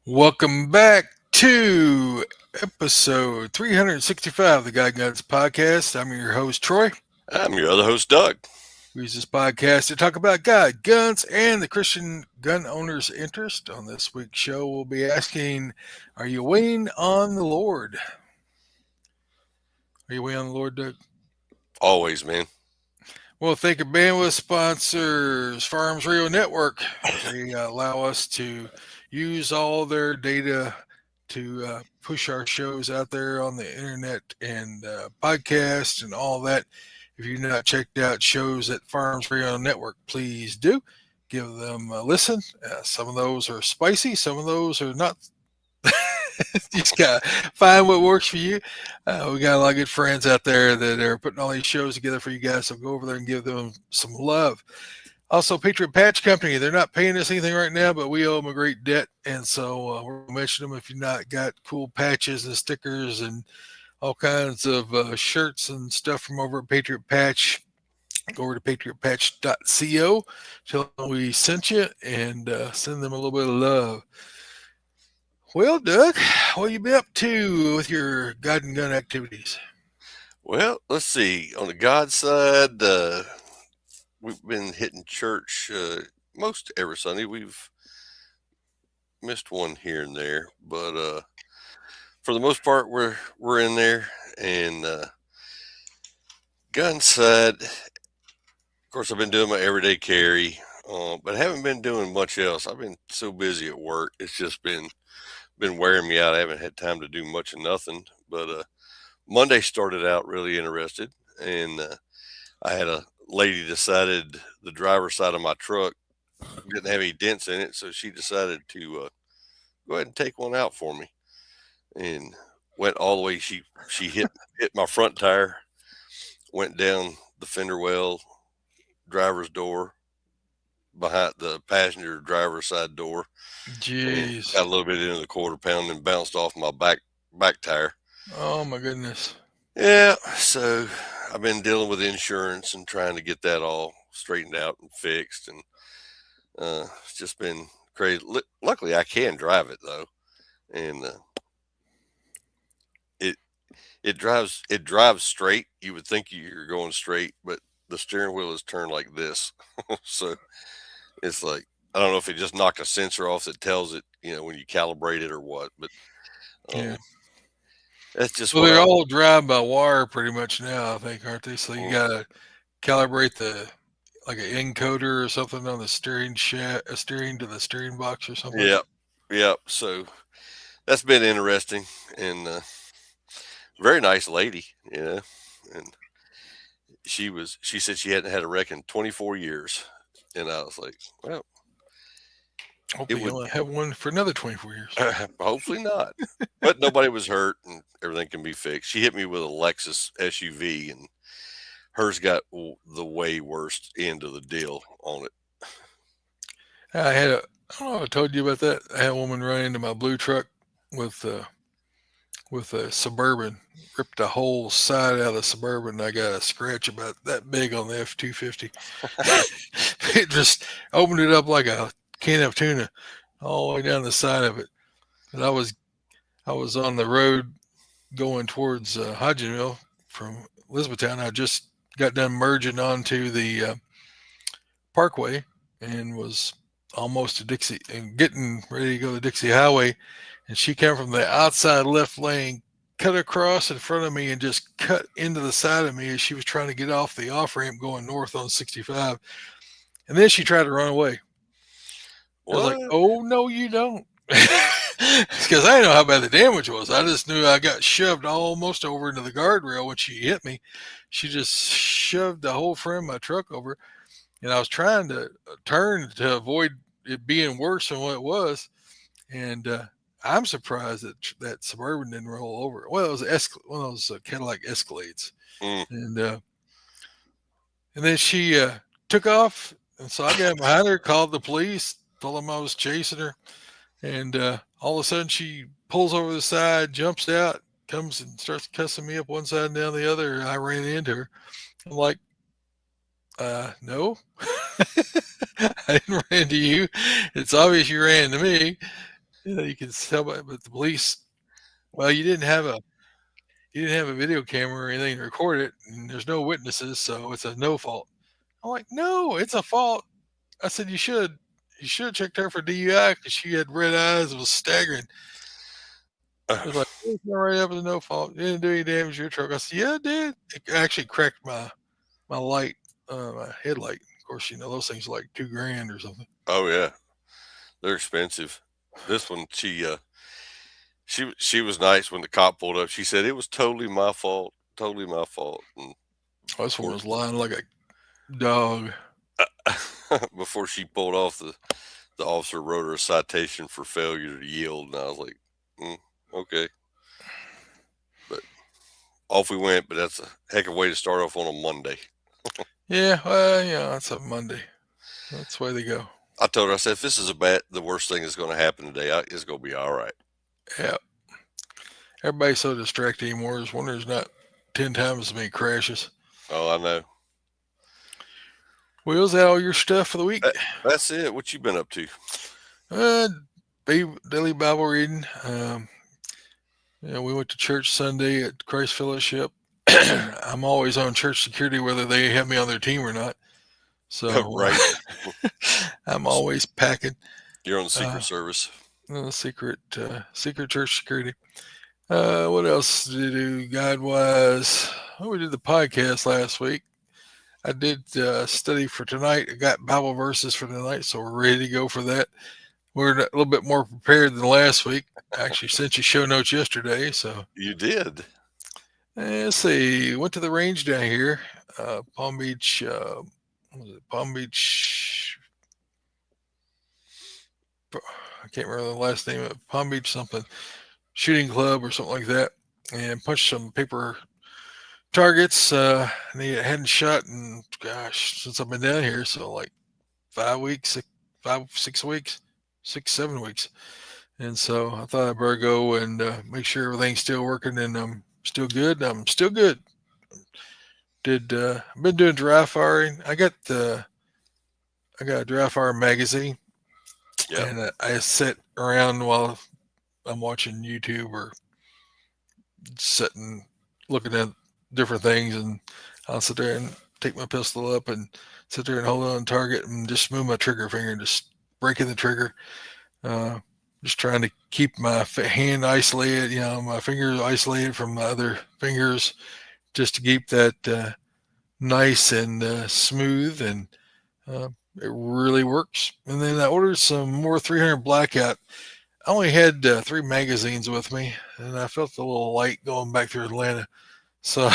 Welcome back to episode 365 of the God Guns Podcast. I'm your host, Troy. I'm your other host, Doug. We use this podcast to talk about God, guns, and the Christian gun owner's interest. On this week's show, we'll be asking, are you waiting on the Lord? Are you waiting on the Lord, Doug? Always, man. Well, thank you, bandwidth sponsors, Farms Radio Network. They allow us to use all their data to push our shows out there on the internet and podcast and all that. If you've not checked out shows at Farms Radio Network, please do give them a listen. Some of those are spicy, some of those are not. You just gotta find what works for you. We got a lot of good friends out there that are putting all these shows together for you guys, so go over there and give them some love. Also, Patriot Patch Company, they're not paying us anything right now, but we owe them a great debt, and so we're going to mention them if you've not got cool patches and stickers and all kinds of shirts and stuff from over at Patriot Patch. Go over to patriotpatch.co, tell them we sent you, and send them a little bit of love. Well, Doug, what you been up to with your God and gun activities? Well, let's see. On the God side, we've been hitting church most every Sunday. We've missed one here and there, but for the most part, we're in there. And gun side, of course, I've been doing my everyday carry, but I haven't been doing much else. I've been so busy at work; it's just been wearing me out. I haven't had time to do much of nothing. But Monday started out really interested, and I had a lady decided the driver's side of my truck didn't have any dents in it, so she decided to go ahead and take one out for me, and went all the way. She hit my front tire, went down the fender well, driver's door, behind the passenger driver's side door, and Jeez. got a little bit into the quarter pound and bounced off my back tire. Oh, my goodness. Yeah, so I've been dealing with insurance and trying to get that all straightened out and fixed, and it's just been crazy. Luckily, I can drive it though, and it drives straight. You would think you're going straight, but the steering wheel is turned like this, so it's like I don't know if it just knocked a sensor off that tells it, when you calibrate it or what, but Yeah. that's just Well, what they're I. all drive by wire pretty much now, I think, aren't they? So you Mm, gotta calibrate like an encoder or something on the steering steering to the steering box or something. yeah, yeah. So that's been interesting, and very nice lady, and she said she hadn't had a wreck in 24 years, and I was like, well, it Hopefully would you'll have one for another 24 years. hopefully not, but nobody was hurt, and everything can be fixed. She hit me with a Lexus SUV, and hers got the way worst end of the deal on it. I don't know if I told you about that. I had a woman run into my blue truck with a Suburban, ripped the whole side out of the Suburban. I got a scratch about that big on the F-250. It just opened it up like a can of tuna all the way down the side of it. And I was on the road going towards Hodgenville from Elizabethtown. I just got done merging onto the Parkway and was almost to Dixie and getting ready to go to Dixie Highway. And she came from the outside left lane, cut across in front of me, and just cut into the side of me as she was trying to get off the off ramp going north on 65. And then she tried to run away. I was like, What? oh, no, you don't. Because I didn't know how bad the damage was. I just knew I got shoved almost over into the guardrail when she hit me. She just shoved the whole frame of my truck over. And I was trying to turn to avoid it being worse than what it was. And I'm surprised that Suburban didn't roll over. Well, it was one of those Cadillac Escalades. Mm. And then she took off. And so I got behind her, called the police, told them I was chasing her. And all of a sudden she pulls over the side, jumps out, comes and starts cussing me up one side and down the other. I ran into her. I'm like, no, I didn't run into you. It's obvious you ran into me. Yeah, you can tell but the police. Well, you didn't have a video camera or anything to record it, and there's no witnesses, so it's a no fault. I'm like, no, it's a fault. I said you should have checked her for DUI because she had red eyes and was staggering. It was like, it's not right up as a no fault. You didn't do any damage to your truck. I said, yeah, it did. It actually cracked my light, my headlight. Of course, those things are like $2,000 or something. Oh yeah, they're expensive. This one, she was nice when the cop pulled up. She said it was totally my fault. And of This one course, was lying like a dog. before she pulled off, the officer wrote her a citation for failure to yield, and I was like, okay, but off we went. But that's a heck of a way to start off on a Monday. Yeah, well, it's a Monday. That's the way they go. I told her, I said, if this is the worst thing that's going to happen today, it's going to be all right. Yeah. Everybody's so distracted anymore. There's one there's not 10 times as many crashes. Oh, I know. Well, is that all your stuff for the week? That's it. What you been up to? Uh, daily Bible reading. We went to church Sunday at Christ Fellowship. I'm always on church security, whether they have me on their team or not. So Right. I'm always packing. You're on the Secret Service. Secret church security. What else did we do God wise? Oh, we did the podcast last week. I did study for tonight. I got Bible verses for tonight, so we're ready to go for that. We're a little bit more prepared than last week. I actually sent you show notes yesterday, so You did. let's see. Went to the range down here, Palm Beach. What was it? Palm Beach. I can't remember the last name of it. Palm Beach something shooting club or something like that, and punched some paper targets. They hadn't shot in since I've been down here, so like 5 weeks, 6 weeks, 6-7 weeks. And so I thought I'd better go and make sure everything's still working and I'm still good. I'm still good. I've been doing dry firing. I got a dry fire magazine, and I sit around while I'm watching YouTube or sitting looking at different things, and I'll sit there and take my pistol up and sit there and hold it on target and just move my trigger finger and just breaking the trigger. Just trying to keep my hand isolated, my fingers isolated from my other fingers, just to keep that nice and smooth, and it really works. And then I ordered some more 300 blackout. I only had 3 magazines with me, and I felt a little light going back through Atlanta. So,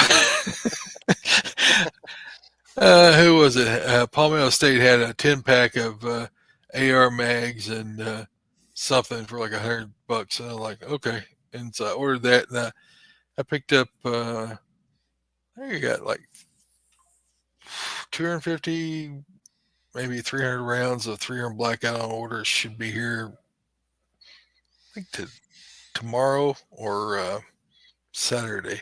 who was it? Palmetto State had a 10-pack of AR mags and something for like $100. And I'm like, okay. And so I ordered that, and I picked up. I think I got like 250, maybe 300 rounds of 300 blackout on order. Should be here, I think, tomorrow or Saturday.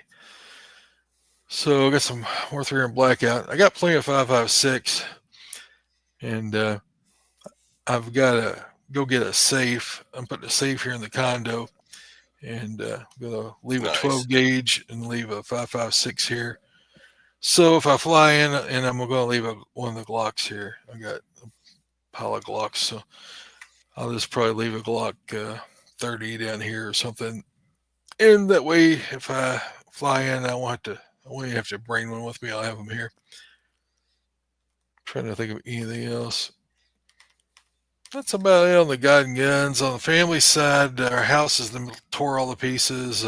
So I got some more 300 blackout. I got plenty of 5.56, and I've got to go get a safe. I'm putting a safe here in the condo, and I'm gonna leave a 12 gauge and leave a 5.56 here. So if I fly in, and I'm going to leave one of the Glocks here. I got a pile of Glocks, so I'll just probably leave a Glock 30 down here or something. And that way, if I fly in, I won't have to bring one with me. I'll have them here. I'm trying to think of anything else. That's about it on the God and Guns. On the family side, our house is tore all the pieces.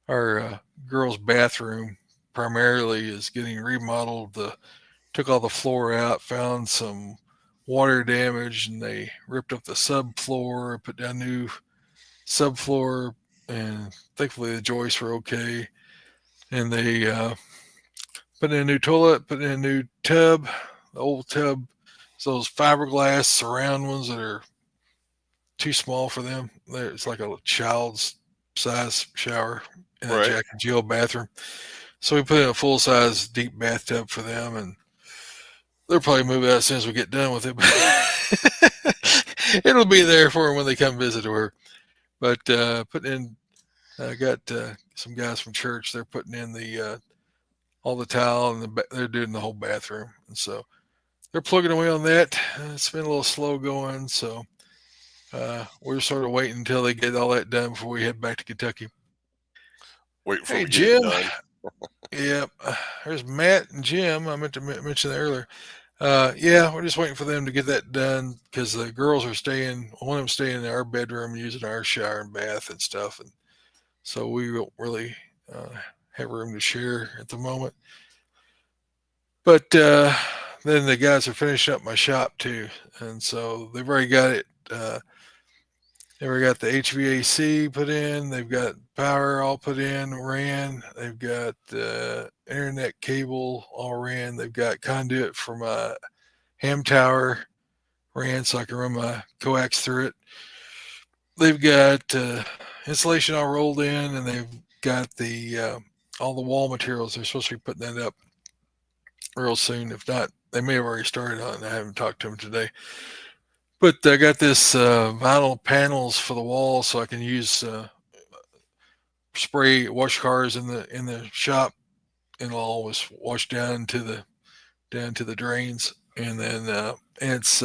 Our girls' bathroom primarily is getting remodeled. Took all the floor out, found some water damage, and they ripped up the subfloor, put down new subfloor, and thankfully the joists were okay. And they put in a new toilet, put in a new tub. The old tub, so those fiberglass surround ones that are too small for them. It's like a child's size shower in a Jack and Jill bathroom. So we put in a full-size deep bathtub for them, and they'll probably move out as soon as we get done with it. It'll be there for them when they come visit her. But putting in, I got some guys from church. They're putting in the all the tile and they're doing the whole bathroom, and so they're plugging away on that. It's been a little slow going, so we're sort of waiting until they get all that done before we head back to Kentucky. Wait for Hey them to get it Jim, done. yeah, there's Matt and Jim. I meant to mention that earlier. Yeah, we're just waiting for them to get that done because the girls are staying. One of them staying in our bedroom, using our shower and bath and stuff, and so we don't really uh, have room to share at the moment. But then the guys are finishing up my shop too, and so they've already got it. They already got the HVAC put in. They've got power all put in, ran. They've got internet cable all ran. They've got conduit for my ham tower ran, so I can run my coax through it. They've got insulation all rolled in, and they've got the all the wall materials. They're supposed to be putting that up real soon. If not, they may have already started on it. I haven't talked to them today. But I got this vinyl panels for the wall, so I can use spray wash cars in the shop, and it'll always wash down to the drains. And then it's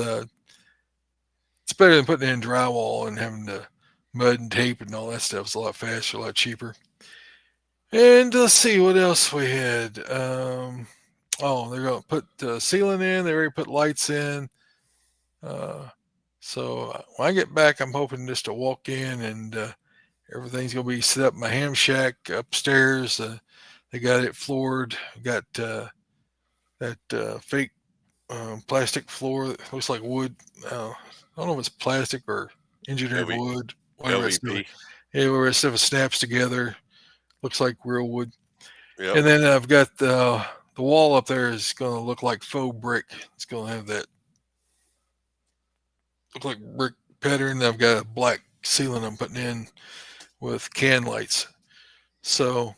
better than putting in drywall and having to mud and tape and all that stuff. It's a lot faster, a lot cheaper. And let's see what else we had. Oh, they're going to put the ceiling in. They already put lights in. Uh, so when I get back, I'm hoping just to walk in and everything's going to be set up in my ham shack upstairs. They got it floored. Got that fake plastic floor that looks like wood. I don't know if it's plastic or engineered LV, wood, whatever that stuff. LVP. Yeah, where that stuff snaps together, looks like real wood. Yep. And then I've got the wall up there is going to look like faux brick. It's going to have that look like brick pattern. I've got a black ceiling I'm putting in with can lights. So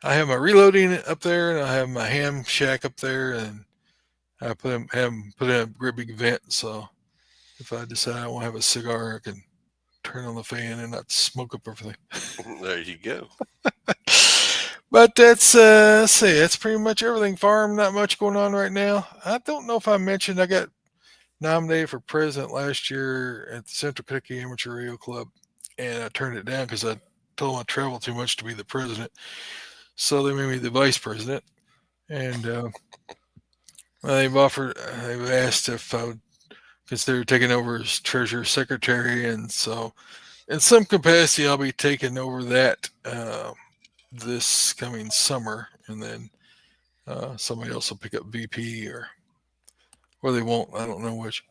I have my reloading up there, and I have my ham shack up there, and I have them put in a great big vent. So if I decide I want to have a cigar, I can turn on the fan and not smoke up everything. There you go. But that's let's see, that's pretty much everything. Farm, not much going on right now. I don't know if I mentioned I got nominated for president last year at the Central Kentucky Amateur Radio Club, and I turned it down because I told them I traveled too much to be the president. So they made me the vice president, and they've asked if I would consider taking over as treasurer secretary, and so in some capacity I'll be taking over that this coming summer, and then somebody else will pick up VP or they won't. I don't know which.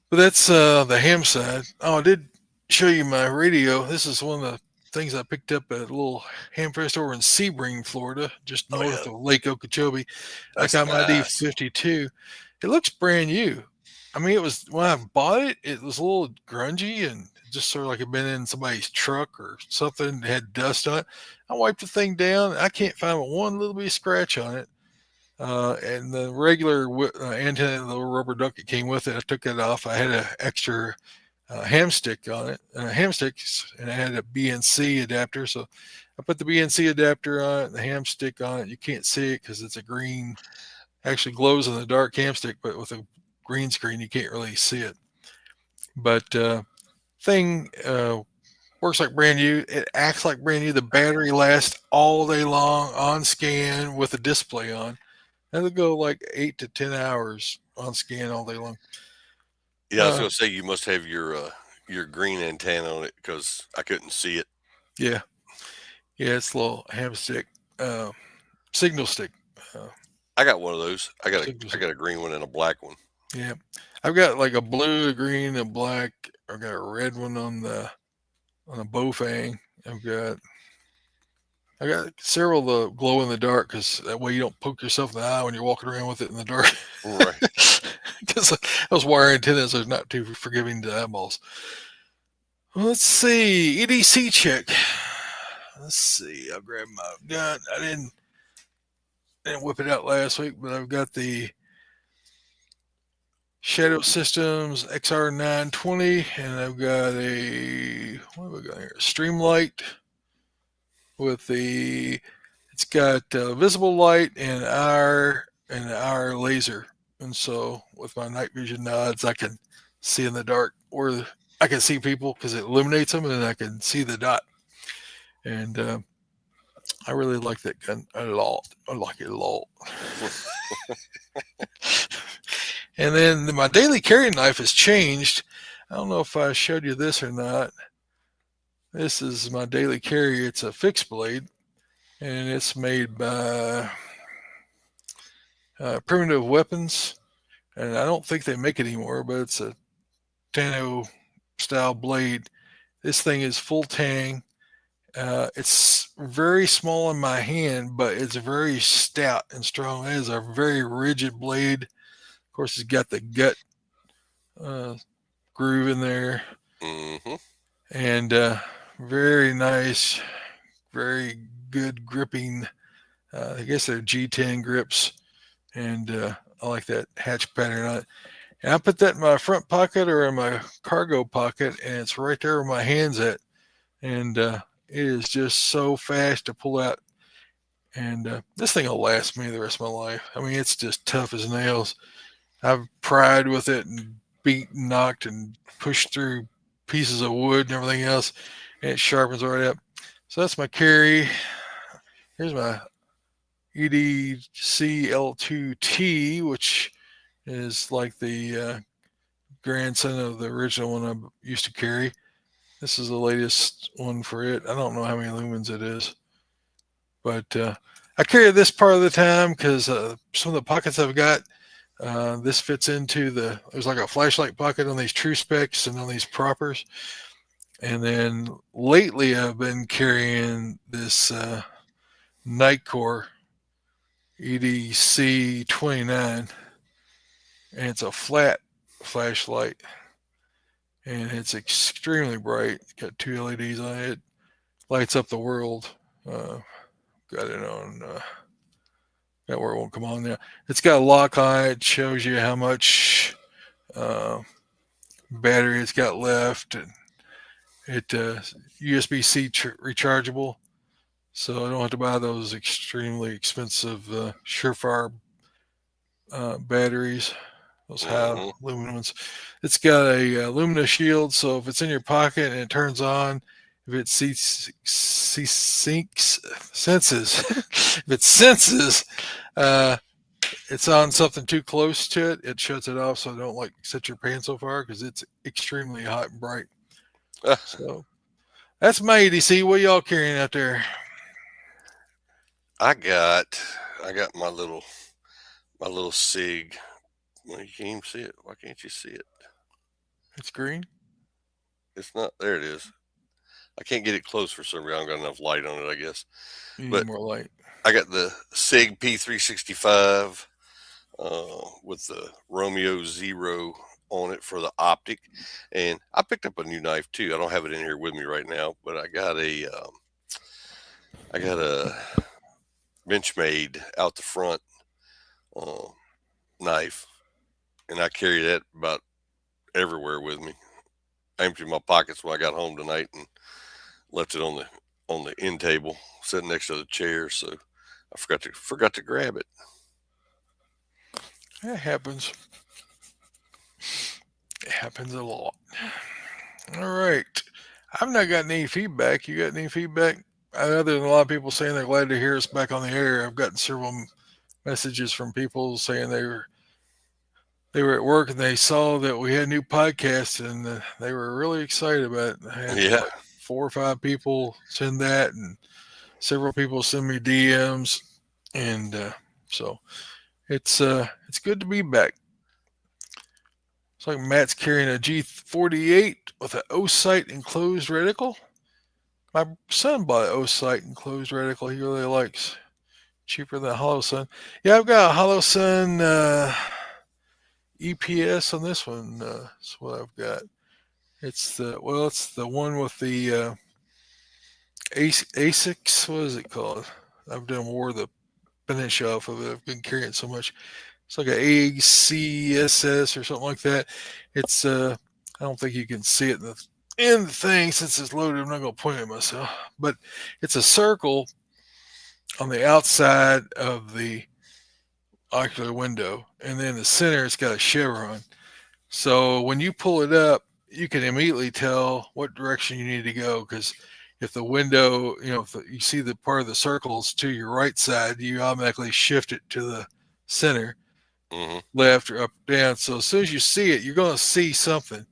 But that's the ham side. Oh, I did show you my radio. This is one of the things I picked up at a little ham fest over in Sebring, Florida, just Oh yeah, north of Lake Okeechobee. I that's got my nice. D52. It looks brand new. I mean, it was when I bought it, it was a little grungy and just sort of like it had been in somebody's truck or something, had dust on it. I wiped the thing down. I can't find one little bit of scratch on it. And the regular antenna, the little rubber duck that came with it, I took that off. I had an extra ham stick on it, ham sticks, and I had a BNC adapter. So I put the BNC adapter on it, and the ham stick on it. You can't see it because it's a green, actually glows in the dark ham stick, but with a green screen, you can't really see it. But thing works like brand new. It acts like brand new. The battery lasts all day long on scan with the display on. It'll go like 8 to 10 hours on scan all day long. Yeah, I was Uh, gonna say you must have your green antenna on it because I couldn't see it. yeah, yeah, it's a little ham stick, uh, signal stick, uh, I got one of those. signal I stick. got a green one and a black one. Yeah, I've got like a blue, a green, a black. I've got a red one on a Bofang. I got several of the glow in the dark because that way you don't poke yourself in the eye when you're walking around with it in the dark. Right. Because those wire antennas are not too forgiving to eyeballs. Let's see, EDC check. Let's see. I'll grab my gun. I didn't whip it out last week, but I've got the Shadow Systems XR920, and I've got a what have I got here? Streamlight with the it's got visible light and our laser, and so with my night vision nods, I can see in the dark, or I can see people because it illuminates them, and I can see the dot. And I really like that gun a lot. I like it a lot. And then my daily carry knife has changed. I don't know if I showed you this or not. This is my daily carry. It's a fixed blade, and it's made by Primitive Weapons. And I don't think they make it anymore, but it's a Tano style blade. This thing is full tang. It's very small in my hand, but it's very stout and strong. It is a very rigid blade. Of course, it's got the gut uh, groove in there, Mm-hmm. and very nice, very good gripping. I guess they're G10 grips, and I like that hatch pattern on it. And I put that in my front pocket or in my cargo pocket, and it's right there where my hand's at. And it is just so fast to pull out. And this thing will last me the rest of my life. I mean, it's just tough as nails. I've pried with it and beat and knocked and pushed through pieces of wood and everything else, and it sharpens right up. So that's my carry. Here's my EDC-L2T, which is like the grandson of the original one I used to carry. This is the latest one for it. I don't know how many lumens it is, but I carry this part of the time because some of the pockets I've got, this fits into there's like a flashlight pocket on these true specs and on these propers. And then lately I've been carrying this Nightcore EDC 29, and it's a flat flashlight, and it's extremely bright. It's got two LEDs on it. Lights up the world. Got it on. That where it won't come on now. It's got a lock on it. It shows you how much uh, battery it's got left, and it USB-C rechargeable, so I don't have to buy those extremely expensive Surefire batteries. Those high Mm-hmm. aluminum ones. It's got a Lumina shield, so if it's in your pocket and it turns on, if it senses, if it senses, uh, it's on something too close to it, it shuts it off, so don't like set your pants on fire because it's extremely hot and bright. So that's my EDC. What y'all carrying out there? I got I got my little Sig. Well, you can't even see it. Why can't you see it? It's green. It's not there. It is. I can't get it close for some reason. I don't got enough light on it, I guess. You need But more light. I got the Sig P365 with the Romeo Zero on it for the optic, and I picked up a new knife too. I don't have it in here with me right now, but I got a Benchmade out the front uh, knife, and I carry that about everywhere with me. I emptied my pockets when I got home tonight and left it on the end table, sitting next to the chair. So I forgot to grab it. It happens. It happens a lot. All right. I've not gotten any feedback. You got any feedback? Other than a lot of people saying they're glad to hear us back on the air, I've gotten several messages from people saying they were at work and they saw that we had a new podcast and they were really excited about it. I had Yeah, like 4 or 5 people send that, and several people send me DMs, and so it's good to be back. It's like Matt's carrying a G48 with an O-sight enclosed reticle. My son bought an O-sight enclosed reticle he really likes. Cheaper than a Hollow Sun. Yeah, I've got a Hollow Sun EPS on this one. That's what I've got. It's the one with the ASICs. What is it called? I've done wore the finish off of it. I've been carrying it so much. It's like a ACSS or something like that. It's I don't think you can see it in the thing since it's loaded. I'm not going to point at myself, but it's a circle on the outside of the ocular window, and then the center it's got a chevron. So when you pull it up, you can immediately tell what direction you need to go because if the window, if you see the part of the circles to your right side, you automatically shift it to the center, Hmm. left or up down. So as soon as you see it, you're going to see something.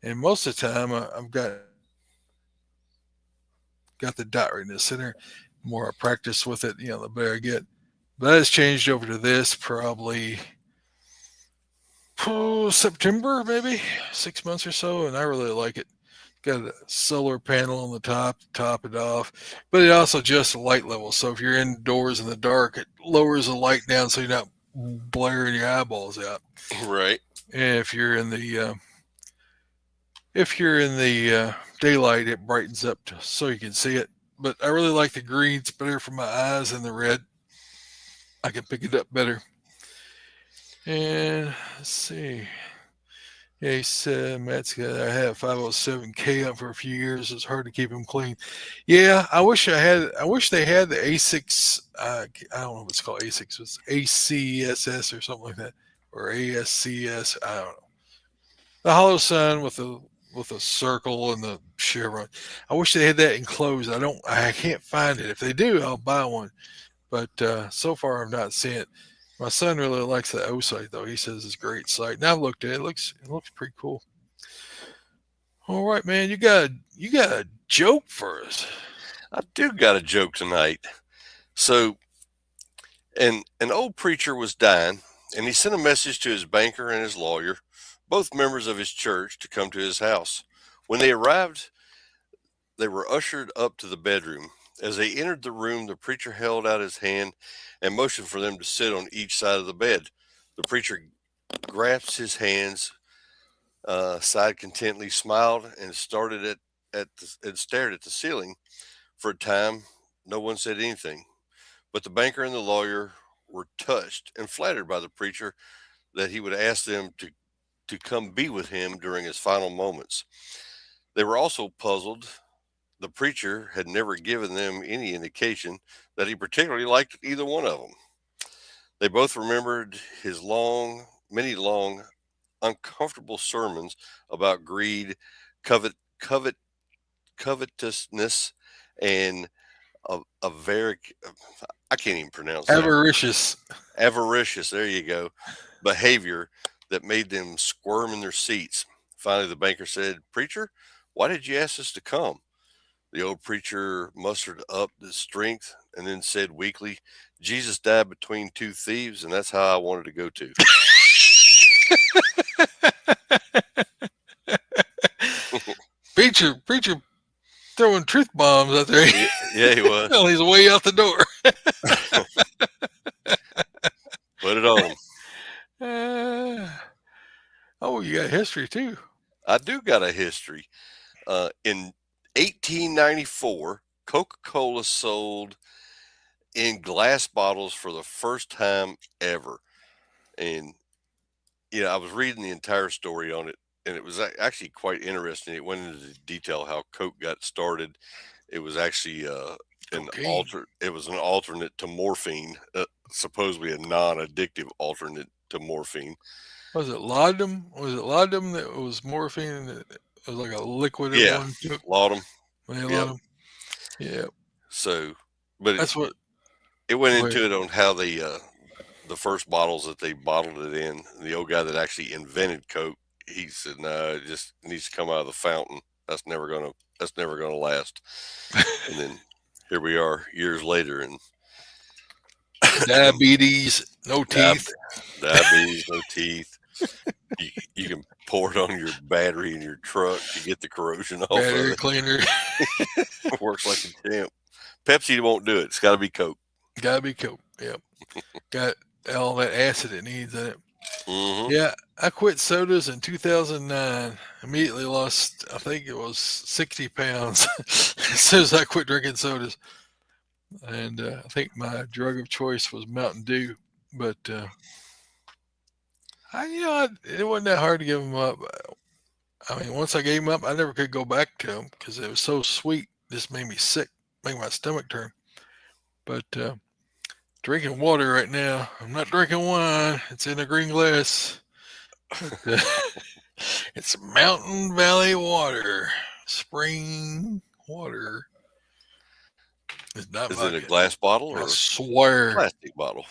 And most of the time, I've got the dot right in the center. The more I practice with it, the better I get. But that has changed over to this probably September, maybe 6 months or so, and I really like it. Got a solar panel on the top it off, but it also adjusts the light level. So if you're indoors in the dark, it lowers the light down so you're not blaring your eyeballs out. Right. And if you're in the daylight, it brightens up so you can see it. But I really like the green; it's better for my eyes than the red. I can pick it up better. And let's see. Yeah, he said Matt's got. I had a 507K up for a few years. It's hard to keep him clean. Yeah, I wish I had. I wish they had the A6. I don't know if it's called A6. It's ACSS or something like that, or ASCS. I don't know. The hollow sun with a circle and the chevron. I wish they had that enclosed. I don't. I can't find it. If they do, I'll buy one. But so far, I've not seen it. My son really likes the O site though. He says it's a great site. And I've looked at it. It looks pretty cool. All right, man. You got a joke for us. I do got a joke tonight. So, an old preacher was dying, and he sent a message to his banker and his lawyer, both members of his church, to come to his house. When they arrived, they were ushered up to the bedroom. As they entered the room, the preacher held out his hand and motioned for them to sit on each side of the bed. The preacher grasped his hands, sighed contentedly, smiled, and and stared at the ceiling. For a time, no one said anything, but the banker and the lawyer were touched and flattered by the preacher that he would ask them to come be with him during his final moments. They were also puzzled. The preacher had never given them any indication that he particularly liked either one of them. They both remembered his many long, uncomfortable sermons about greed, covet, covet, covetousness, and a very, I can't even pronounce that word, Avaricious. avaricious, there you go, behavior that made them squirm in their seats. Finally, the banker said, "Preacher, why did you ask us to come?" The old preacher mustered up the strength and then said weakly, "Jesus died between two thieves, and that's how I wanted to go to." Preacher throwing truth bombs out there. Yeah, yeah, he was. Well, he's way out the door. Put it on him. Uh, oh, you got history too. I do got a history. In 1894, Coca Cola sold in glass bottles for the first time ever. And, I was reading the entire story on it, and it was actually quite interesting. It went into detail how Coke got started. It was actually Cocaine. it was an alternate to morphine, supposedly a non-addictive alternate to morphine. Was it laudanum? Was it laudanum that was morphine? That it was like a liquid Yeah, everyone took. laudanum. Man, Yep. laudanum. Yeah, So, but that's what. it went Go ahead. into it on how the first bottles that they bottled it in. The old guy that actually invented Coke, he said, "No, it just needs to come out of the fountain. That's never gonna last." And then here we are years later, and Diabetes, no diab- teeth, diabetes, no teeth. You can pour it on your battery in your truck to get the corrosion off of battery it. cleaner. Works like a champ. Pepsi won't do it. It's got to be Coke. Gotta be Coke. Yep. Got all that acid it needs in it. Hmm. Yeah, I quit sodas in 2009. Immediately lost, I think it was 60 pounds as soon as I quit drinking sodas. And I think my drug of choice was Mountain Dew. But it wasn't that hard to give them up. I mean, once I gave them up, I never could go back to them because it was so sweet. Just made me sick, made my stomach turn. But drinking water right now. I'm not drinking wine. It's in a green glass. But, it's Mountain Valley water, spring water. It's not Is it a vodka. glass bottle I or swear. plastic bottle?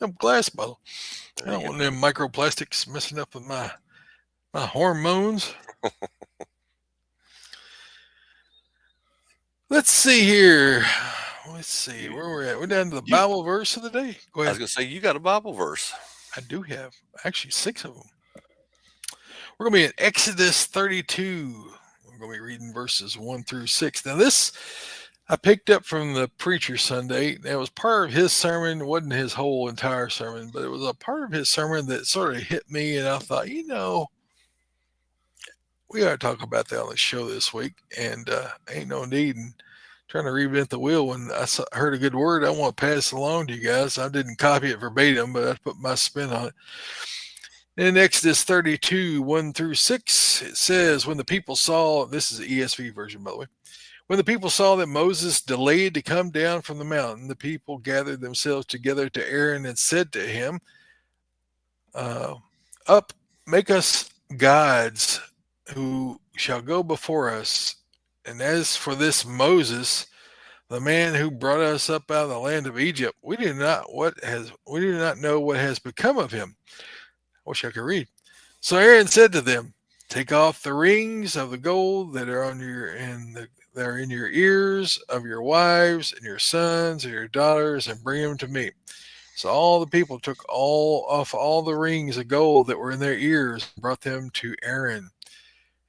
A glass bottle. I There don't you want go. them microplastics messing up with my hormones. Let's see here. Let's see You, where we're at. We're down to the you. Bible verse of the day. Go I was ahead. gonna say you got a Bible verse. I do have actually six of them. We're going to be in Exodus 32. We're going to be reading verses 1 through 6. Now, this I picked up from the preacher Sunday. That was part of his sermon. It wasn't his whole entire sermon, but it was a part of his sermon that sort of hit me. And I thought, we ought to talk about that on the show this week. And ain't no need in trying to reinvent the wheel. When heard a good word, I want to pass it along to you guys. I didn't copy it verbatim, but I put my spin on it. In Exodus 32, 1 through 6, it says, when the people saw, this is the ESV version, by the way, when the people saw that Moses delayed to come down from the mountain, the people gathered themselves together to Aaron and said to him, uh, up, make us gods who shall go before us. And as for this Moses, the man who brought us up out of the land of Egypt, we do not know what has become of him. I wish I could read. So Aaron said to them, take off the rings of the gold that are on your that are in your ears of your wives and your sons and your daughters, and bring them to me. So all the people took all the rings of gold that were in their ears and brought them to Aaron.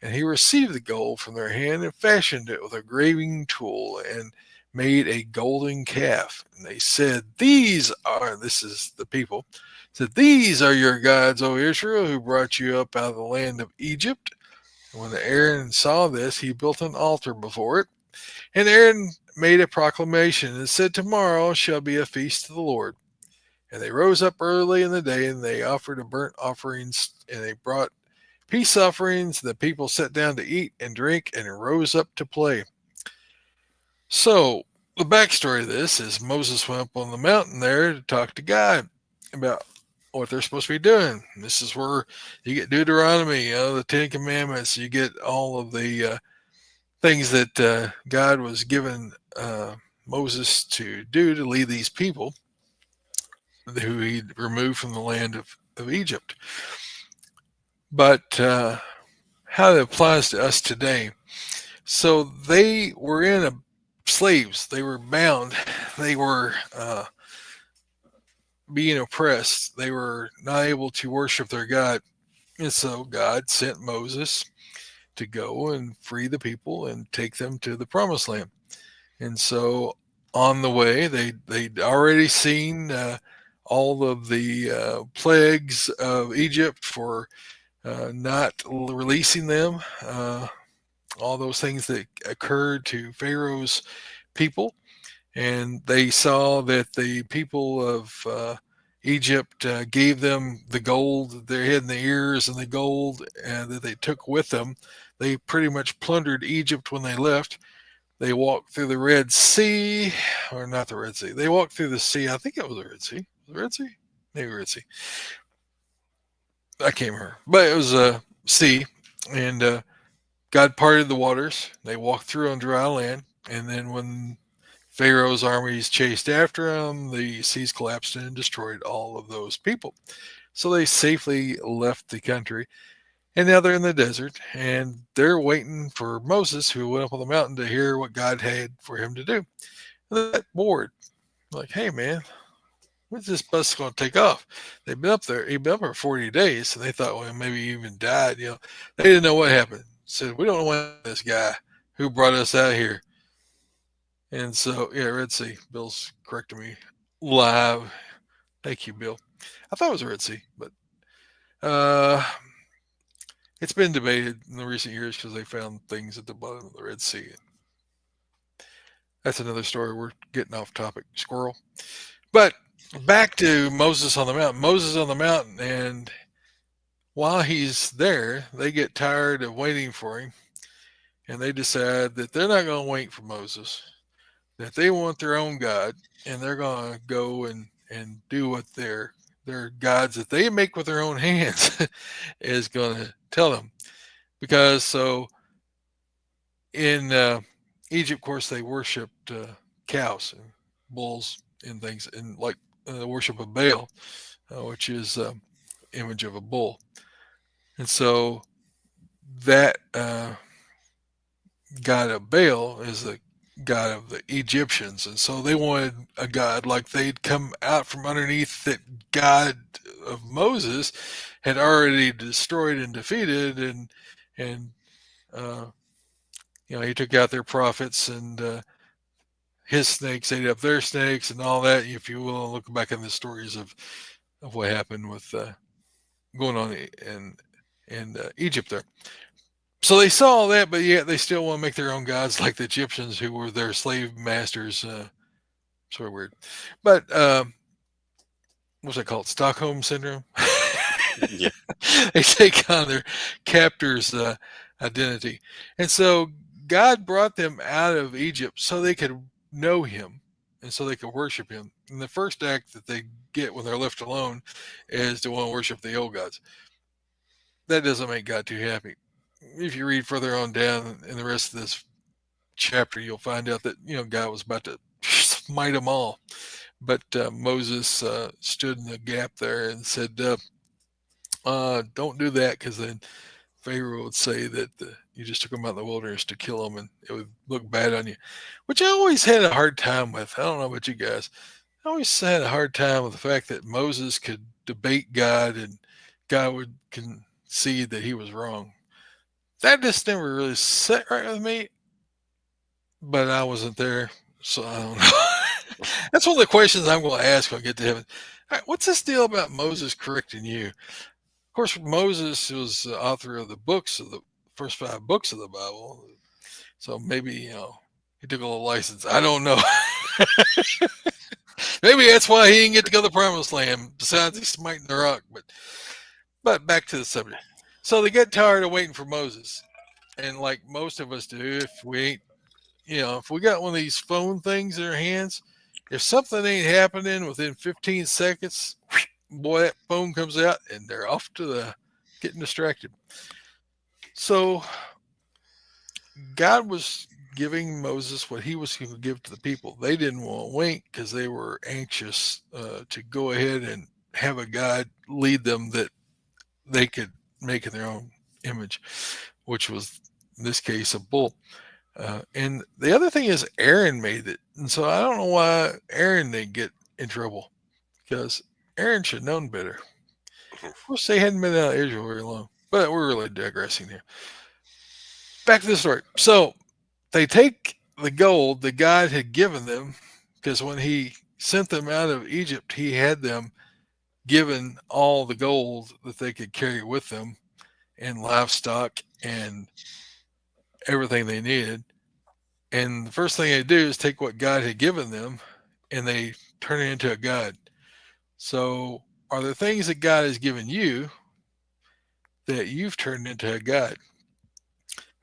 And he received the gold from their hand and fashioned it with a graving tool and made a golden calf. And they said, this is the people, said, these are your gods, O Israel, who brought you up out of the land of Egypt. And when Aaron saw this, he built an altar before it. And Aaron made a proclamation and said, tomorrow shall be a feast to the Lord. And they rose up early in the day, and they offered a burnt offerings, and they brought peace offerings. The people sat down to eat and drink and rose up to play. So the backstory of this is Moses went up on the mountain there to talk to God about what they're supposed to be doing. This is where you get Deuteronomy, the Ten Commandments. You get all of the things that God was given Moses to do to lead these people who he removed from the land of Egypt. But how it applies to us today. So they were slaves. They were bound. They were being oppressed. They were not able to worship their God. And so God sent Moses to go and free the people and take them to the promised land. And so on the way, they'd already seen all of the plagues of Egypt for not releasing them, all those things that occurred to Pharaoh's people. And they saw that the people of Egypt gave them the gold that they had in the ears and the gold that they took with them. They pretty much plundered Egypt when they left. They walked through the Red Sea, or not the Red Sea. They walked through the sea. I think it was the Red Sea. The Red Sea? Maybe Red Sea. I can't remember. But it was a sea. And God parted the waters. They walked through on dry land. And then when Pharaoh's armies chased after them, the seas collapsed and destroyed all of those people. So they safely left the country. And now they're in the desert, and they're waiting for Moses, who went up on the mountain, to hear what God had for him to do. And they got bored. Like, hey, man, when's this bus going to take off? They've been up there. He'd been up for 40 days, and they thought, well, maybe he even died. They didn't know what happened. Said, we don't know what this guy who brought us out here. And so, yeah, Red Sea. Bill's correcting me live. Thank you, Bill. I thought it was a Red Sea, but uh, it's been debated in the recent years because they found things at the bottom of the Red Sea. That's another story. We're getting off topic, squirrel. But back to Moses on the mountain. Moses on the mountain, and while he's there, they get tired of waiting for him, and they decide that they're not going to wait for Moses, that they want their own God, and they're going to go and do what their gods that they make with their own hands is going to tell them. Because so in Egypt, of course, they worshipped cows and bulls and things, and like the worship of Baal, which is image of a bull. And so that god of Baal is the god of the Egyptians, and so they wanted a god like they'd come out from underneath that God of Moses had already destroyed and defeated, and uh, he took out their prophets, and his snakes ate up their snakes and all that. If you will look back in the stories of what happened with going on in Egypt there. So they saw all that, but yet they still want to make their own gods like the Egyptians, who were their slave masters. Sort of weird, but what's that called? Stockholm syndrome. Yeah. They take on their captor's identity, and so God brought them out of Egypt so they could know Him and so they could worship Him. And the first act that they get when they're left alone is to want to worship the old gods. That doesn't make God too happy. If you read further on down in the rest of this chapter, you'll find out that God was about to smite them all, but Moses stood in the gap there and said, "Don't do that, because then Pharaoh would say that you just took them out in the wilderness to kill them, and it would look bad on you." Which I always had a hard time with. I don't know about you guys. I always had a hard time with the fact that Moses could debate God and God would concede that he was wrong. That just never really set right with me, but I wasn't there, so I don't know. That's one of the questions I'm going to ask when I get to heaven. All right, what's this deal about Moses correcting you? Of course, Moses was the author of the books of the first 5 books of the Bible, so maybe he took a little license. I don't know. Maybe that's why he didn't get to go to the promised land. Besides, he's smiting the rock. But back to the subject. So they get tired of waiting for Moses, and like most of us do, if we ain't, if we got one of these phone things in our hands, if something ain't happening within 15 seconds, boy, that phone comes out and they're off to the getting distracted. So God was giving Moses what he was going to give to the people. They didn't want to wait because they were anxious to go ahead and have a God lead them that they could make in their own image, which was in this case a bull. And the other thing is Aaron made it. And so I don't know why Aaron didn't get in trouble, because Aaron should have known better. Of course, they hadn't been out of Israel very long, but we're really digressing here. Back to the story. So they take the gold that God had given them, because when he sent them out of Egypt, he had them given all the gold that they could carry with them and livestock and everything they needed. And the first thing they do is take what God had given them and they turn it into a God. So, are there things that God has given you that you've turned into a God?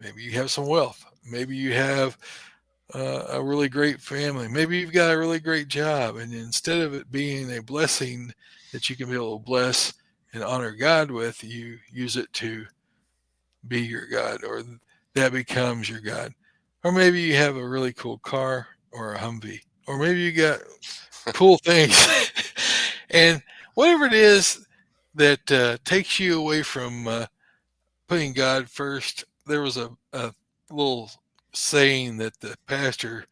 Maybe you have some wealth. Maybe you have a really great family. Maybe you've got a really great job. And instead of it being a blessing that you can be able to bless and honor God with, you use it to be your God, or that becomes your God. Or maybe you have a really cool car or a Humvee, or maybe you got cool things. And whatever it is that takes you away from putting God first, there was a little saying that the pastor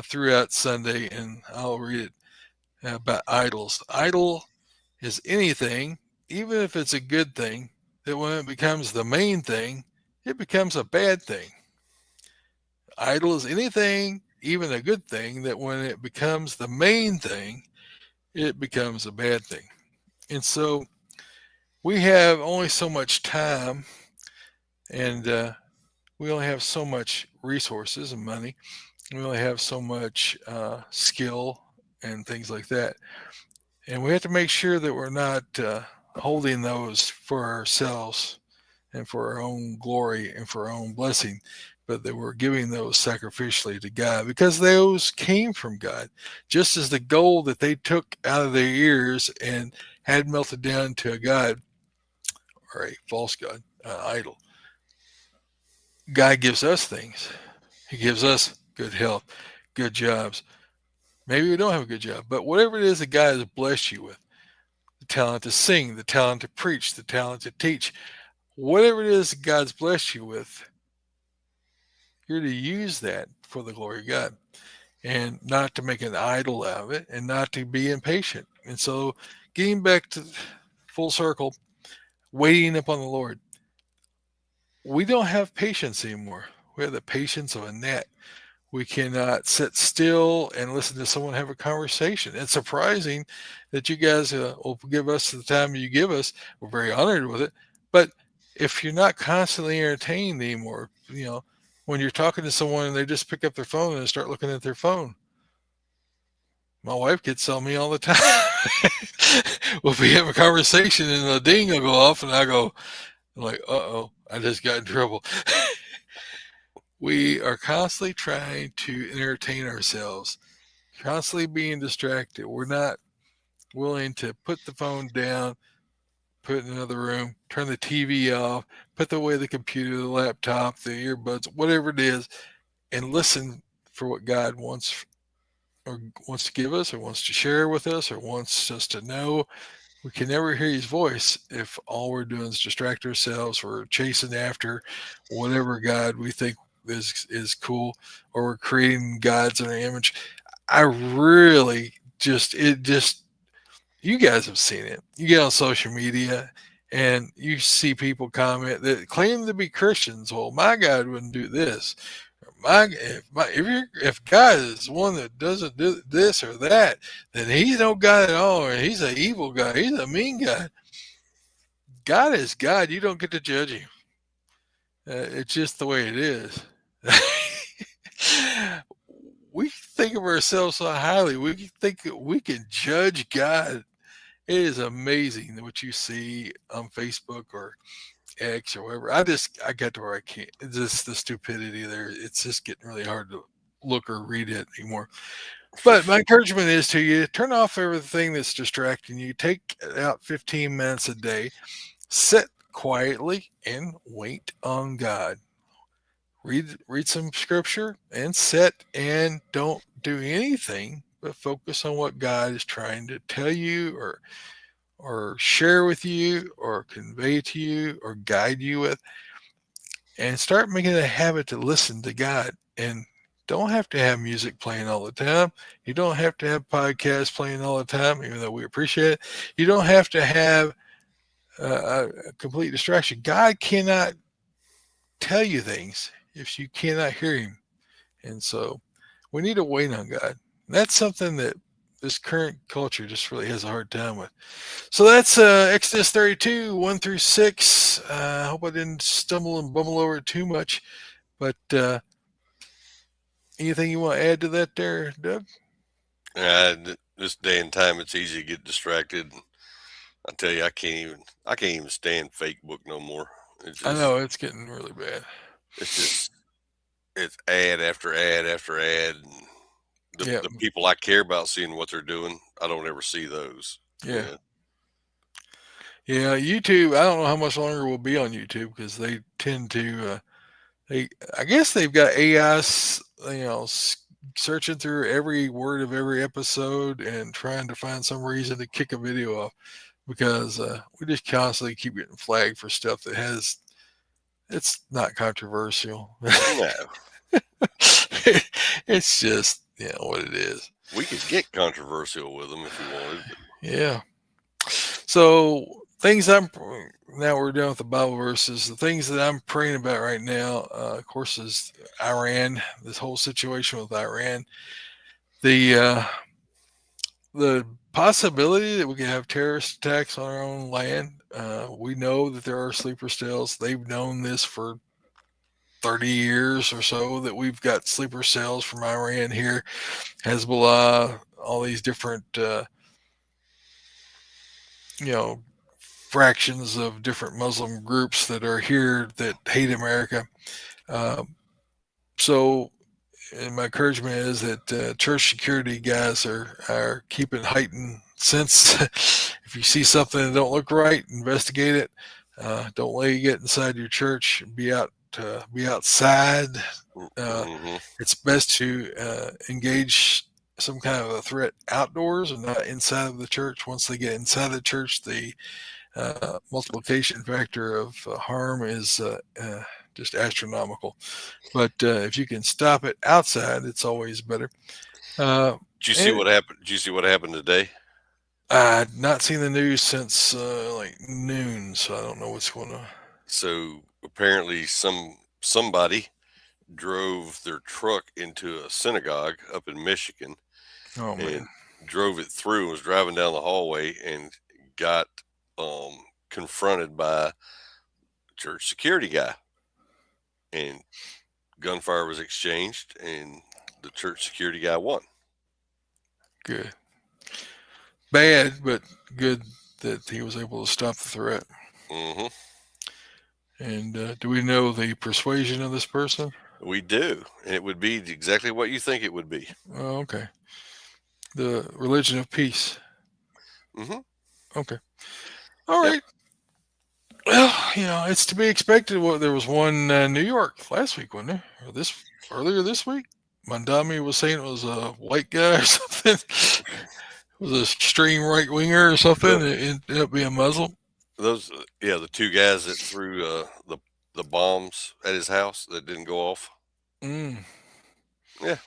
threw out Sunday, and I'll read it about idols. Idol is anything, even if it's a good thing, that when it becomes the main thing, it becomes a bad thing. Idol is anything, even a good thing, that when it becomes the main thing, it becomes a bad thing. And so we have only so much time, and we only have so much resources and money. We only have so much skill and things like that. And we have to make sure that we're not holding those for ourselves and for our own glory and for our own blessing, but that we're giving those sacrificially to God because those came from God. Just as the gold that they took out of their ears and had melted down to a God or a false God, idol, God gives us things. He gives us good health, good jobs. Maybe we don't have a good job, but whatever it is that God has blessed you with, the talent to sing, the talent to preach, the talent to teach, whatever it is that God's blessed you with, you're to use that for the glory of God and not to make an idol out of it and not to be impatient. And so, getting back to full circle, waiting upon the Lord, we don't have patience anymore. We have the patience of a gnat. We cannot sit still and listen to someone have a conversation. It's surprising that you guys will give us the time you give us. We're very honored with it. But if you're not constantly entertained anymore, when you're talking to someone and they just pick up their phone and start looking at their phone, my wife gets on me all the time. We'll be having a conversation and the ding will go off, and I'm like, uh oh, I just got in trouble. We are constantly trying to entertain ourselves, constantly being distracted. We're not willing to put the phone down, put it in another room, turn the TV off, put away the computer, the laptop, the earbuds, whatever it is, and listen for what God wants to give us or wants to share with us or wants us to know. We can never hear his voice if all we're doing is distract ourselves. We're chasing after whatever God we think is cool, or we're creating gods in our image. I really just you guys have seen it. You get on social media and you see people comment that claim to be Christians. Well, my God wouldn't do this. If God is one that doesn't do this or that, then he's no God at all, or he's an evil God. He's a mean God. God is God. You don't get to judge him. It's just the way it is. We think of ourselves so highly. We think that we can judge God. It is amazing what you see on Facebook or X or whatever. I got to where I can't. It's just the stupidity there. It's just getting really hard to look or read it anymore. But my encouragement is to you: turn off everything that's distracting you. Take out 15 minutes a day. Sit quietly and wait on God. Read some scripture and sit and don't do anything but focus on what God is trying to tell you or share with you or convey to you or guide you with, and start making it a habit to listen to God. And don't have to have music playing all the time. You don't have to have podcasts playing all the time, even though we appreciate it. You don't have to have a complete distraction. God cannot tell you things if you cannot hear him. And so we need to wait on God. And that's something that this current culture just really has a hard time with. So that's Exodus 32, 1 through 6. I hope I didn't stumble and bumble over it too much. But anything you want to add to that there, Doug? This day and time, it's easy to get distracted. I tell you, I can't even stand fake book no more. It's I just, know it's getting really bad. it's just, it's ad after ad after ad. And Yeah, the people I care about seeing what they're doing, I don't ever see those. yeah. Yeah. Yeah, YouTube, I don't know how much longer we'll be on YouTube because they tend to, I guess they've got AI, searching through every word of every episode and trying to find some reason to kick a video off because we just constantly keep getting flagged for stuff it's not controversial. No, It's just, what it is. we could get controversial with them if we wanted, but Yeah. So things now we're done with the Bible verses. The things that I'm praying about right now, of course, is Iran. This whole situation with Iran, the uh, the possibility that we could have terrorist attacks on our own land. We know that there are sleeper cells. They've known this for 30 years or so that we've got sleeper cells from Iran here, Hezbollah, all these different, you know, fractions of different Muslim groups that are here that hate America. Uh, so, and my encouragement is that church security guys are keeping heightened sense. If you see something that don't look right, investigate it. Don't let you get inside your church. Be outside. Uh, Mm-hmm. it's best to engage some kind of a threat outdoors and not inside of the church. Once they get inside the church, the multiplication factor of harm is just astronomical. But if you can stop it outside, it's always better. Uh, Did you see and what happened? Did you see what happened today? I've not seen the news since like noon, so I don't know what's going on. So apparently, somebody drove their truck into a synagogue up in Michigan Oh man, and drove it through. Was driving down the hallway and got confronted by a church security guy, and gunfire was exchanged, and the church security guy won. good, bad, but good that he was able to stop the threat. Hmm. And do we know the persuasion of this person? We do, and it would be exactly what you think it would be. Oh, okay, the religion of peace. Hmm. Okay, all Yep. right. Well, it's to be expected. Well, there was one New York last week, wasn't there? Or earlier this week. Mandami was saying it was a white guy or something. It was a extreme right winger or something. The, It ended up being Muslim. those, yeah, the two guys that threw the bombs at his house that didn't go off. Mm, Yeah,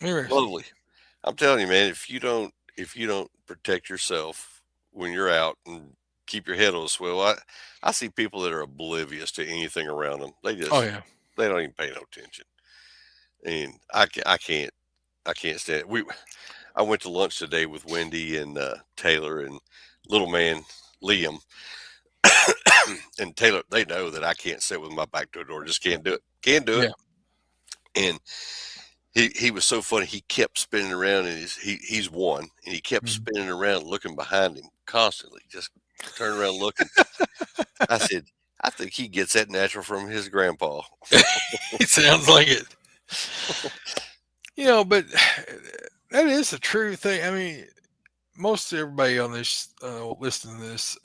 interesting. lovely. I'm telling you, man, if you don't protect yourself when you're out and keep your head on a swivel, I see people that are oblivious to anything around them. Oh yeah. They don't even pay no attention, and I can't stand it. I went to lunch today with Wendy and Taylor and little man Liam and Taylor. They know that I can't sit with my back to a door. Just can't do it. Can't do it. Yeah. And he was so funny. He kept spinning around, and he's one, and he kept Mhm. spinning around, looking behind him constantly, just turning around looking. I said, I think he gets that natural from his grandpa. It sounds like it. But that is the true thing. I mean, most everybody on this listening to this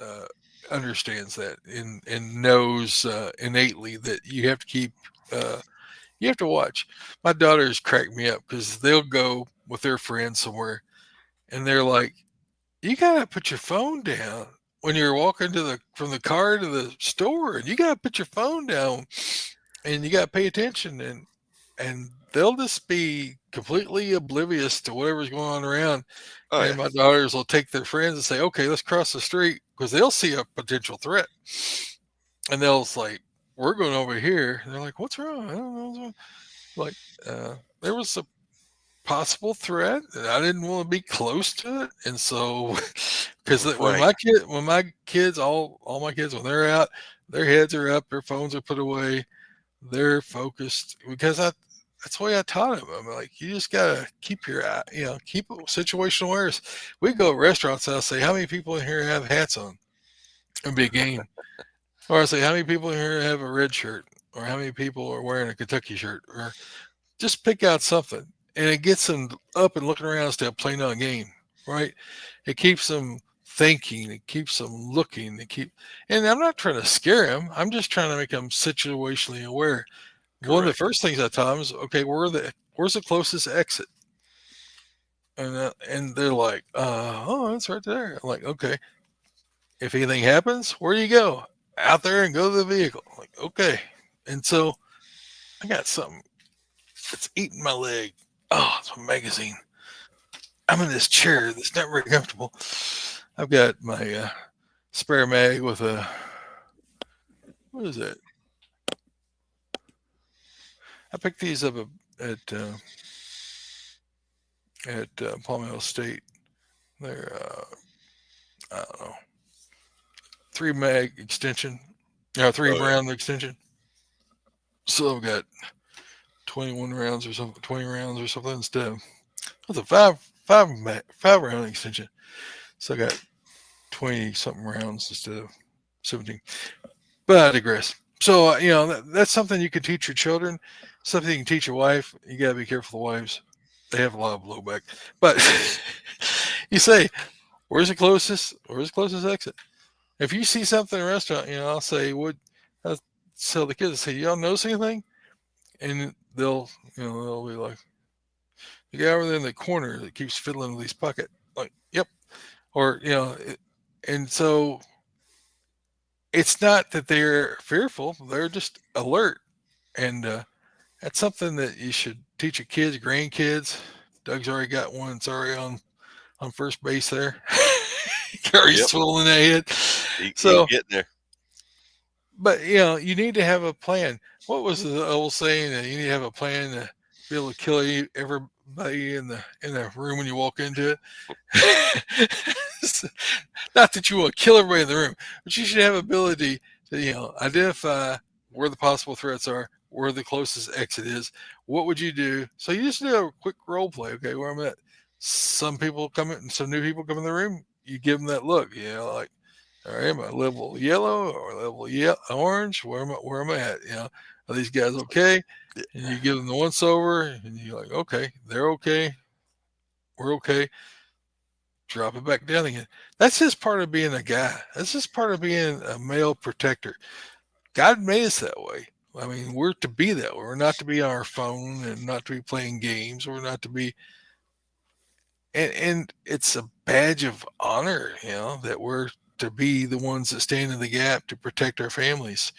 understands that and knows innately that you have to keep you have to watch. My daughters crack me up because they'll go with their friends somewhere and they're like, "You gotta put your phone down when you're walking from the car to the store, and you gotta put your phone down, and you gotta pay attention." And they'll just be completely oblivious to whatever's going on around. Oh yeah, And my daughters will take their friends and say, "Okay, let's cross the street," because they'll see a potential threat, and they'll like, "We're going over here." And they're like, "What's wrong?" I don't know. What's wrong. Like, there was a possible threat, and I didn't want to be close to it, and so because right, when my kids, all my kids, when they're out, their heads are up, their phones are put away, they're focused because that's the way I taught them. I'm like, you just gotta keep your eye, keep situational awareness. We go to restaurants, and I'll say, how many people in here have hats on? It'd be a game. Or I say, how many people in here have a red shirt? Or how many people are wearing a Kentucky shirt? Or just pick out something. And it gets them up and looking around instead of playing on a game, right? It keeps them thinking. It keeps them looking. And I'm not trying to scare them. I'm just trying to make them situationally aware. One of the correct. first things I taught them is, okay, where's the closest exit? And they're like, oh, it's right there. I'm like, okay, if anything happens, where do you go? Out there and go to the vehicle. I'm like, okay. And so I got something that's eating my leg. Oh, it's a magazine. I'm in this chair that's not very comfortable. I've got my spare mag with what is that? I picked these up at Palmetto State. They're I don't know, 3 mag extension, three Oh yeah, round extension. So I've got 21 rounds or something, 20 rounds or something instead. That's a five round extension. So I got 20 something rounds instead of 17. But I digress. So, that's something you can teach your children, something you can teach your wife. You got to be careful of wives. They have a lot of blowback. But you say, where's the closest exit? If you see something in a restaurant, I'll say, I'll tell the kids, I say, y'all notice anything? And they'll be like, the guy over there in the corner that keeps fiddling with his pocket. Like, yep. Or, and so it's not that they're fearful, they're just alert. And that's something that you should teach your kids, grandkids. Doug's already got one that's already on first base there. Already Yep. swirling that head. He's So, getting there. but you need to have a plan. What was the old saying that you need to have a plan to be able to kill everybody in the room when you walk into it? Not that you want to kill everybody in the room, but you should have ability to identify where the possible threats are, where the closest exit is. What would you do? So you just do a quick role play. Okay, where I'm at. Some people come in, some new people come in the room. You give them that look. Like, all right, am I level yellow or level orange? Where am I at? Are these guys okay? And you give them the once over, and you're like, okay, they're okay, we're okay. Drop it back down again. That's just part of being a guy. That's just part of being a male protector. God made us that way. I mean, we're to be that way. We're not to be on our phone and not to be playing games. We're not to be, and it's a badge of honor, that we're to be the ones that stand in the gap to protect our families.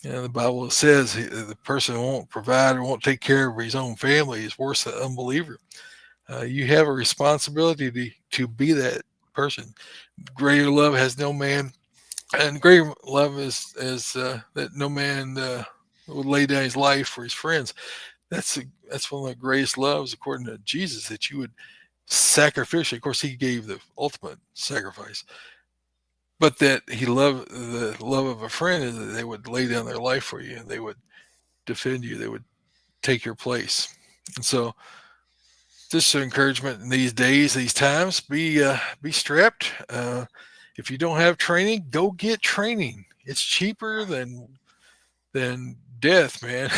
The Bible says the person who won't provide or won't take care of his own family is worse than an unbeliever. You have a responsibility to be that person. Greater love has no man, and greater love is that no man would lay down his life for his friends. That's one of the greatest loves, according to Jesus, that you would sacrificially. Of course, he gave the ultimate sacrifice, but that the love of a friend is that they would lay down their life for you. They would defend you. They would take your place. And so, just an encouragement in these days, these times, be strapped. If you don't have training, go get training. It's cheaper than death, man.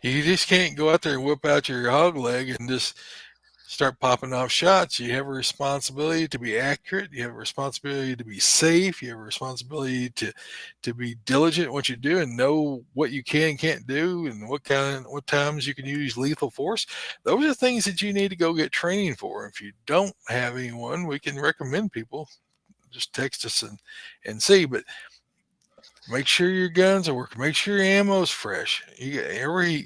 You just can't go out there and whip out your hog leg and just start popping off shots. You have a responsibility to be accurate. You have a responsibility to be safe. You have a responsibility to be diligent in what you do and know what you can and can't do and what times you can use lethal force. Those are things that you need to go get training for. If you don't have anyone, we can recommend people. Just text us and see. But make sure your guns are working. Make sure your ammo's fresh. Every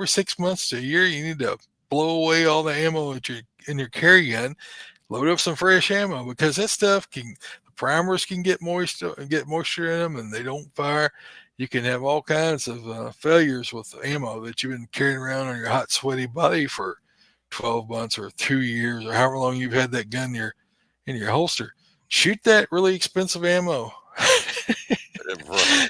6 months to a year, you need to blow away all the ammo that you're in your carry gun. Load up some fresh ammo because that stuff the primers can get moisture in them and they don't fire. You can have all kinds of failures with ammo that you've been carrying around on your hot, sweaty body for 12 months or 2 years or however long you've had that gun in your holster. Shoot that really expensive ammo. Right.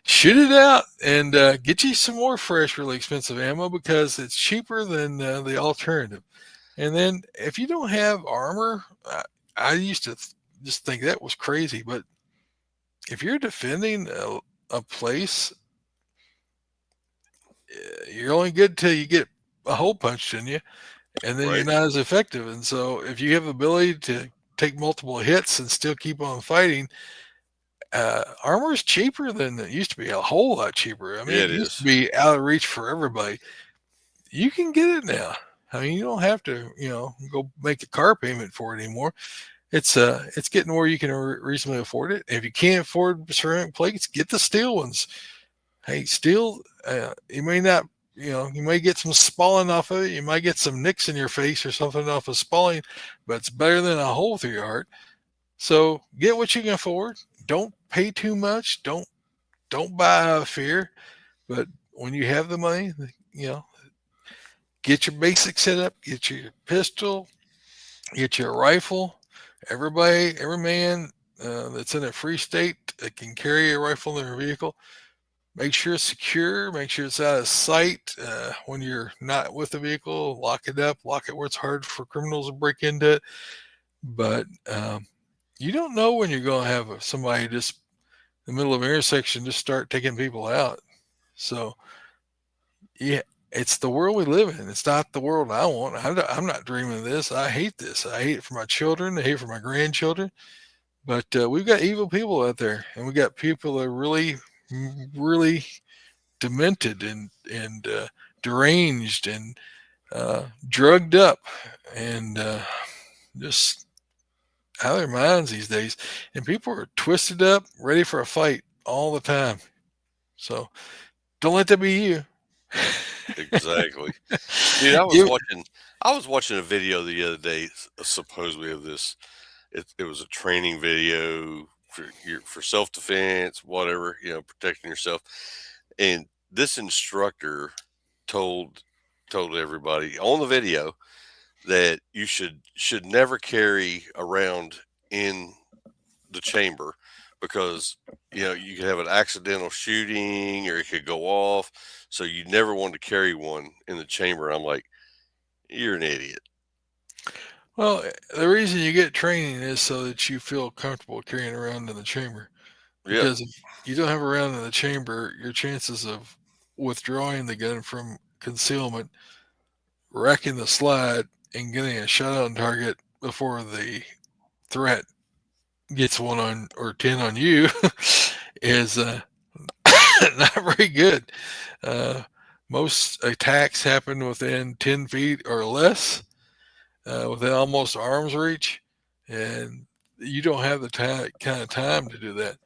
Shoot it out and get you some more fresh, really expensive ammo because it's cheaper than the alternative. And then if you don't have armor, I used to just think that was crazy. But if you're defending a place, you're only good till you get a hole punched in you, and then you're Right. not as effective. And so if you have the ability to take multiple hits and still keep on fighting, armor is cheaper than it used to be, a whole lot cheaper. I mean, Yeah, it it used to is. be out of reach for everybody. You can get it now. I mean, you don't have to, go make a car payment for it anymore. It's getting where you can reasonably afford it. If you can't afford ceramic plates, get the steel ones. Hey, steel, you may not, you may get some spalling off of it. You might get some nicks in your face or something off of spalling, but it's better than a hole through your heart. So get what you can afford. Don't pay too much. Don't buy out of fear. But when you have the money, get your basic setup. Get your pistol. Get your rifle. Every man that's in a free state that can carry a rifle in their vehicle, make sure it's secure. Make sure it's out of sight when you're not with the vehicle. Lock it up. Lock it where it's hard for criminals to break into it. But you don't know when you're going to have somebody just in the middle of an intersection just start taking people out. So yeah, it's the world we live in. It's not the world I want. I'm not dreaming of this. I hate this. I hate it for my children. I hate it for my grandchildren. But we've got evil people out there, and we got people that are really, really demented and deranged and drugged up and just out of their minds these days. And people are twisted up, ready for a fight all the time. So don't let that be you. Exactly. Dude, You, I was watching a video the other day, supposedly of this. It was a training video for self defense, whatever, protecting yourself. And this instructor told told everybody on the video that you should never carry around in the chamber because you could have an accidental shooting or it could go off. So you never want to carry one in the chamber. I'm like, you're an idiot. well, the reason you get training is so that you feel comfortable carrying around in the chamber. Yep. Because if you don't have a round in the chamber, your chances of withdrawing the gun from concealment, racking the slide, and getting a shot on target before the threat gets one on or 10 on you is not very good. Uh, most attacks happen within 10 feet or less, within almost arm's reach, and you don't have the kind of time to do that.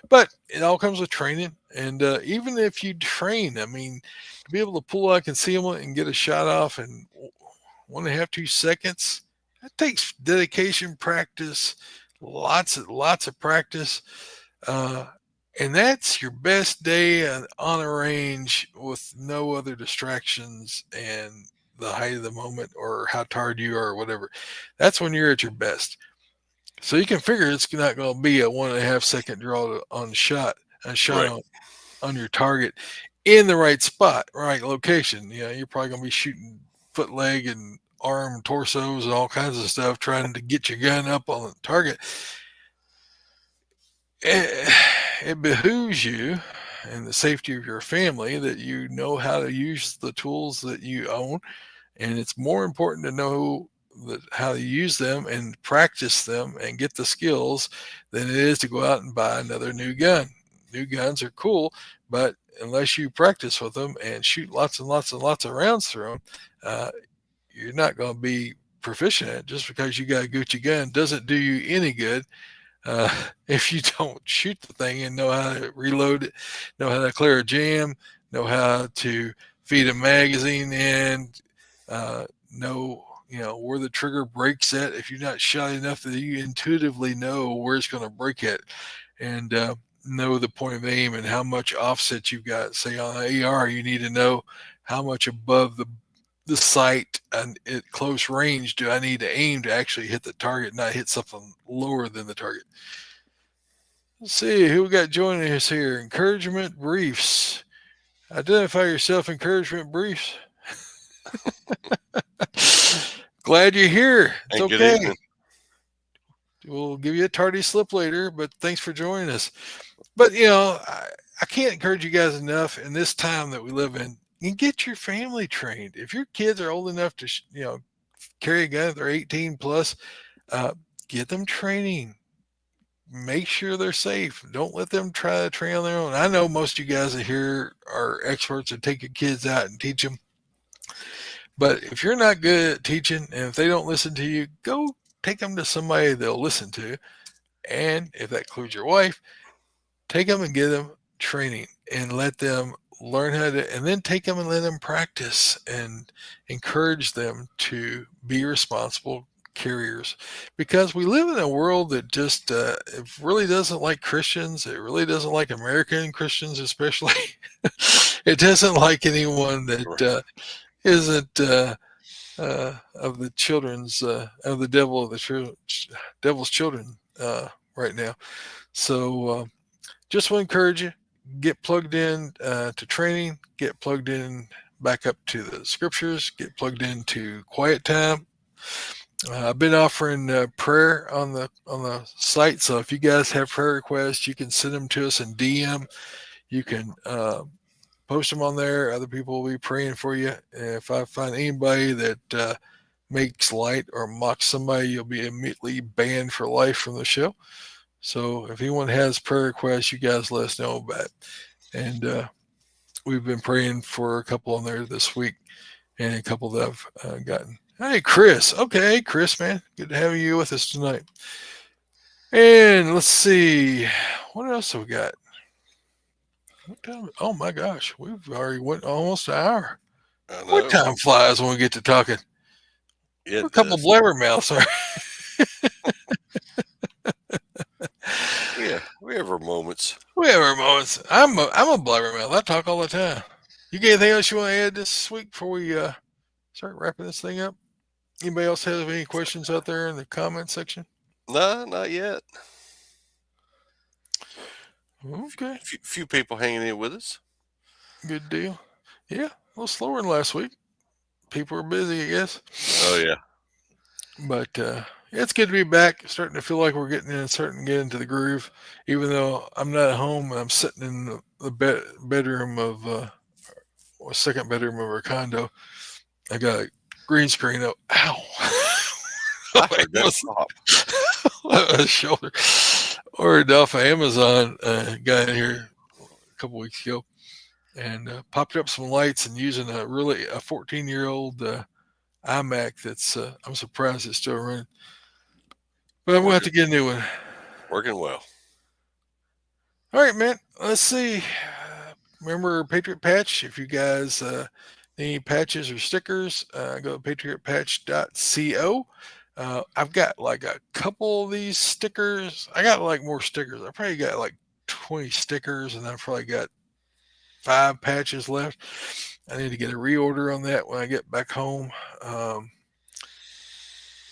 But it all comes with training. And even if you train, I mean, to be able to pull out concealment and get a shot off in 1.5 2 seconds, that takes dedication, practice, lots of practice. Uh, and that's your best day on a range with no other distractions and the height of the moment or how tired you are or whatever. That's when you're at your best. So you can figure it's not going to be a 1.5 second draw on shot, a shot Right. on your target in the right spot, right location. You're probably going to be shooting foot, leg, and arm, torsos, and all kinds of stuff, trying to get your gun up on the target. It behooves you and the safety of your family that you know how to use the tools that you own, and it's more important to know how to use them and practice them and get the skills than it is to go out and buy another new gun. New guns are cool, but unless you practice with them and shoot lots and lots and lots of rounds through them, uh, you're not going to be proficient at it. Just because you got a Gucci gun doesn't do you any good uh, if you don't shoot the thing and know how to reload it, know how to clear a jam, know how to feed a magazine in, know where the trigger breaks at. If you're not shot enough that you intuitively know where it's going to break at, and know the point of aim and how much offset you've got. Say on an AR, you need to know how much above the sight and at close range do I need to aim to actually hit the target, not hit something lower than the target. Let's see who we got joining us here. Encouragement briefs. Identify yourself. Encouragement briefs. Glad you're here. It's And good okay. evening. We'll give you a tardy slip later, but thanks for joining us. But I can't encourage you guys enough in this time that we live in. You get your family trained. If your kids are old enough to carry a gun, if they're 18 plus, uh, get them training. Make sure they're safe. Don't let them try to train on their own. I know most of you guys here are experts and take your kids out and teach them. But if you're not good at teaching and if they don't listen to you, go take them to somebody they'll listen to. And if that includes your wife, take them and give them training and let them learn how to, and then take them and let them practice and encourage them to be responsible carriers, because we live in a world that just it really doesn't like Christians. It really doesn't like American Christians, especially. It doesn't like anyone that isn't of the children's of the devil of the devil's children right now. So just want to encourage you, get plugged in to training, get plugged in back up to the scriptures, get plugged into quiet time, I've been offering prayer on the site, so if you guys have prayer requests, you can send them to us in DM. You can post them on there. Other people will be praying for you. If I find anybody that makes light or mocks somebody, you'll be immediately banned for life from the show. So if anyone has prayer requests, you guys let us know about it. And we've been praying for a couple on there this week, and a couple that I've gotten. Hey, Chris. Okay, Chris, man. Good to have you with us tonight. And let's see. What else have we got? What time? Oh, my gosh. We've already went almost an hour. I What know. time flies when we get to talking? We're a It couple does. blabbermouths. We have our moments. We have our moments. I'm a blabbermouth. I talk all the time. You got anything else you want to add this week before we start wrapping this thing up? Anybody else have any questions out there in the comment section? No, not yet. Okay, Few people hanging in with us. good deal. Yeah, a little slower than last week. People are busy, I guess. Oh yeah. But yeah, it's good to be back. Starting to feel like we're starting to get into the groove. Even though I'm not at home and I'm sitting in the bedroom of or second bedroom of our condo, I got a green screen up. Ow! I heard that pop. My shoulder. Ordered off of Amazon. Got in here a couple weeks ago and popped up some lights and using a 14-year-old iMac that's I'm surprised it's still running. But I'm gonna have Working to get a new one. working well. All right, man. Let's see. Remember Patriot Patch? If you guys need patches or stickers, go to patriotpatch.co. I've got like a couple of these stickers. I got like more stickers. I probably got like 20 stickers, and I've probably got 5 patches left. I need to get a reorder on that when I get back home.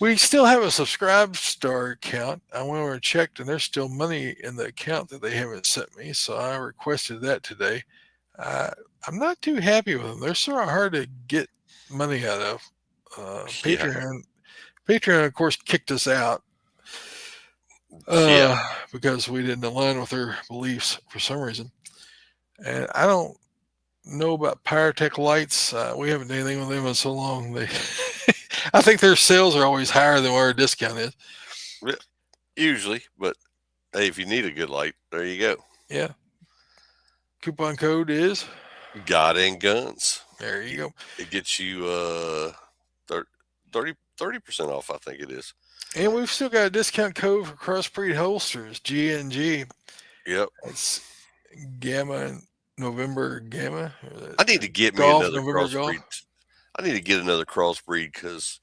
We still have a subscribe star account. I went over and checked, and there's still money in the account that they haven't sent me. So I requested that today. Uh, I'm not too happy with them. They're sort of hard to get money out of. Yeah. Patreon, of course, kicked us out Yeah. uh, because we didn't align with their beliefs for some reason. And I don't know about Pyrotech lights. We haven't done anything with them in so long. They, I think their sales are always higher than what our discount is. Yeah, usually, but hey, if you need a good light, there you go. Yeah. Coupon code is God and guns. there. You go. It gets you 30% off. I think it is. And we've still got a discount code for crossbreed holsters, GNG. Yep. It's Gamma and November Gamma. I need to get me Golf, another November Golf. crossbreed. I need to get another crossbreed because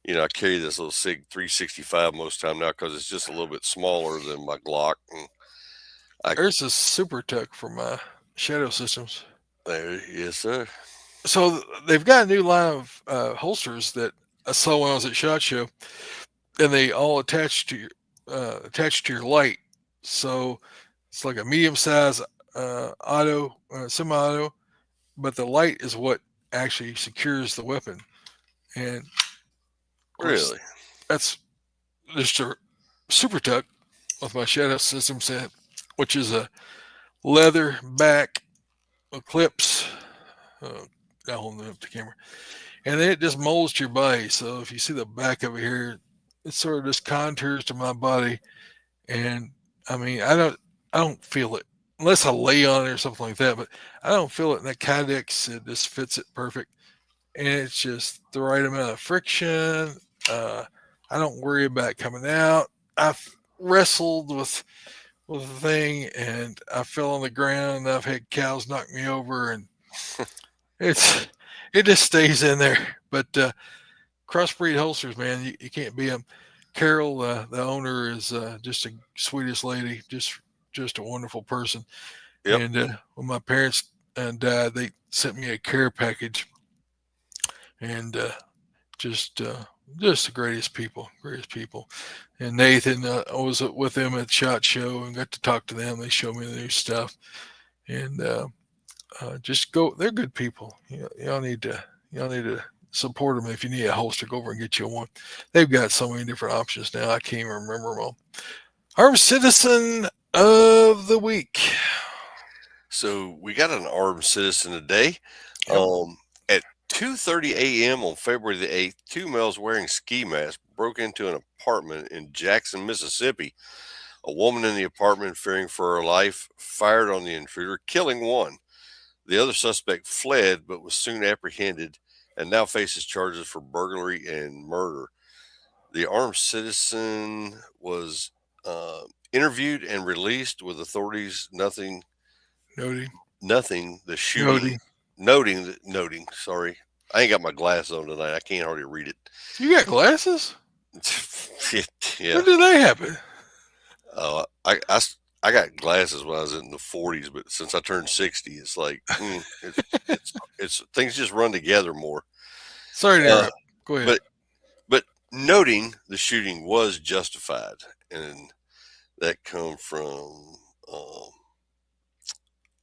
I carry this little Sig 365 most time now because it's just a little bit smaller than my Glock. And There's a Super Tuck for my Shadow Systems. there, yes, sir. So they've got a new line of holsters that I saw when I was at SHOT Show, and they all attach to your light. So it's like a medium size auto, semi-auto, but the light is what actually secures the weapon. And of course, Really? that's just a Super Tuck with my Shadow System set, which is a leather back clips. Not holding up the camera, and then it just molds to your body. So if you see the back of it here, it sort of just contours to my body, and I mean, I don't feel it unless I lay on it or something like that. But I don't feel it. And that Kydex, it just fits it perfect, and it's just the right amount of friction. Uh, I don't worry about it coming out. I've wrestled with the thing, and I fell on the ground. And I've had cows knock me over, and it's it just stays in there. But crossbreed holsters, man, you can't beat them. Carol, the owner, is just the sweetest lady, just a wonderful person. Yep. And when my parents died, they sent me a care package, and just the greatest people, greatest people. And Nathan, I was with them at SHOT Show and got to talk to them. They showed me the new stuff, and just go. They're good people. Y'all need to support them. If you need a holster, go over and get you one. They've got so many different options now. I can't even remember them all. Armed Citizen of the Week. So we got an armed citizen today. Yep. At 2:30 a.m. on February the 8th, two males wearing ski masks broke into an apartment in Jackson, Mississippi. A woman in the apartment, fearing for her life, fired on the intruder, killing one. The other suspect fled but was soon apprehended and now faces charges for burglary and murder. The armed citizen was interviewed and released with authorities Noting. nothing the shooting Noting. noting. Sorry, I ain't got my glasses on tonight. I can't hardly read it. You got glasses? Yeah. When did that happen? I got glasses when I was in the 40s, but since I turned 60, it's like it's things just run together more. Sorry to Uh, interrupt. Go ahead. but noting the shooting was justified, and that come from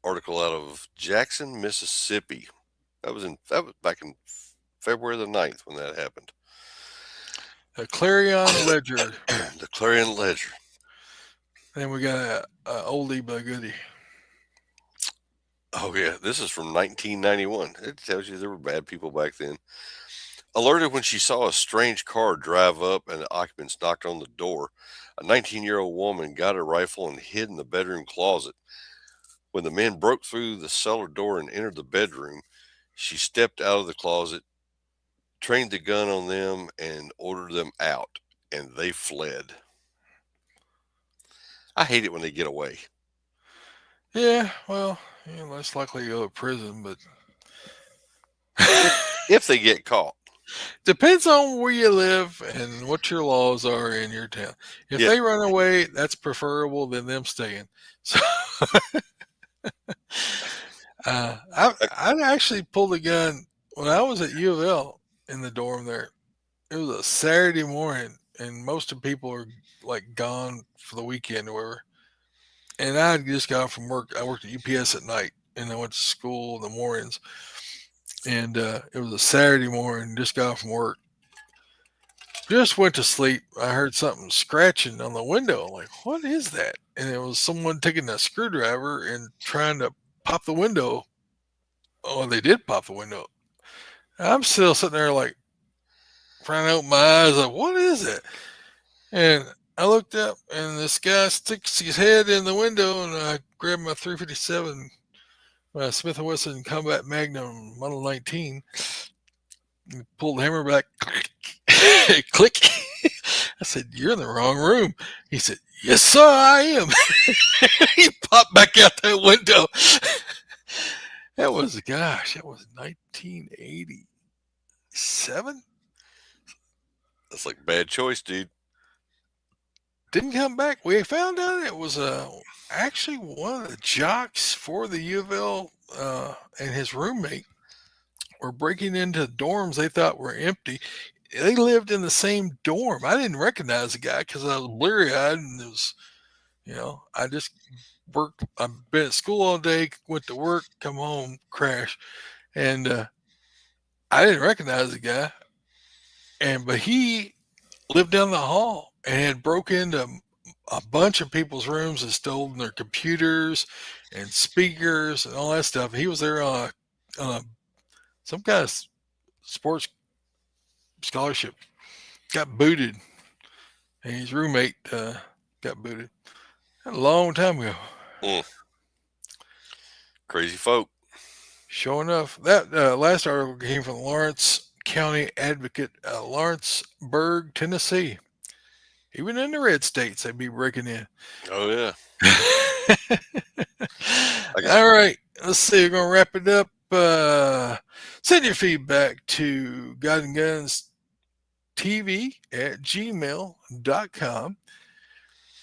article out of Jackson, Mississippi. That was back in February the 9th when that happened. The Clarion Ledger. The Clarion Ledger. Then we got a oldie but a goodie. Oh yeah, this is from 1991. It tells you there were bad people back then. Alerted when she saw a strange car drive up and the occupants knocked on the door, a 19-year-old woman got a rifle and hid in the bedroom closet. When the men broke through the cellar door and entered the bedroom, she stepped out of the closet, trained the gun on them, and ordered them out, and they fled. I hate it when they get away. Yeah, well, less likely to go to prison, but If they get caught. depends on where you live and what your laws are in your town. If Yeah. they run away, that's preferable than them staying. So I actually pulled a gun when I was at U of L in the dorm there. It was a Saturday morning, and most of the people are like gone for the weekend or whatever. And I had just got from work. I worked at UPS at night, and I went to school in the mornings. And it was a Saturday morning. Just got from work. Just went to sleep. I heard something scratching on the window. I'm like, what is that? And it was someone taking a screwdriver and trying to pop the window. Oh, they did pop the window. I'm still sitting there like trying to open my eyes. Like, what is it? And I looked up, and this guy sticks his head in the window, and I grabbed my 357 Smith & Wesson Combat Magnum Model 19, and pulled the hammer back, click. I said, "You're in the wrong room." He said, "Yes, sir, I am." He popped back out that window. That was 1987. That's like a bad choice, dude. Didn't come back. We found out it was actually one of the jocks for the U of L and his roommate were breaking into dorms they thought were empty. They lived in the same dorm. I didn't recognize the guy because I was bleary eyed, and it was, I just worked. I've been at school all day, went to work, come home, crash, and I didn't recognize the guy. But he lived down the hall and had broke into a bunch of people's rooms and stolen their computers and speakers and all that stuff. He was there on some kind of sports scholarship. Got booted, and his roommate got booted. A long time ago. Mm. Crazy folk. Sure enough, that last article came from Lawrence County Advocate, Lawrenceburg, Tennessee. Even in the red states, they'd be breaking in. Oh yeah. All right, let's see. We're gonna wrap it up. Send your feedback to God and Guns TV at gmail.com.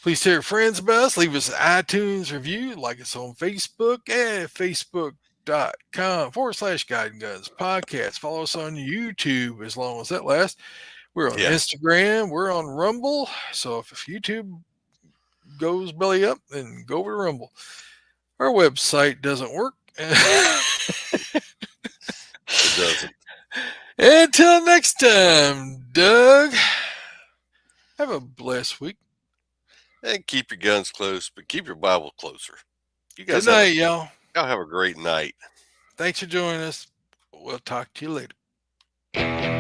Please tell your friends about us. Leave us an iTunes review. Like us on Facebook at facebook.com/God and Guns podcast. Follow us on YouTube as long as that lasts. We're on Instagram. We're on Rumble. So if YouTube goes belly up, then go over to Rumble. Our website doesn't work. It doesn't. Until next time, Doug, have a blessed week. And keep your guns close, but keep your Bible closer. You Good guys night, y'all. y'all have a great night. Thanks for joining us. We'll talk to you later.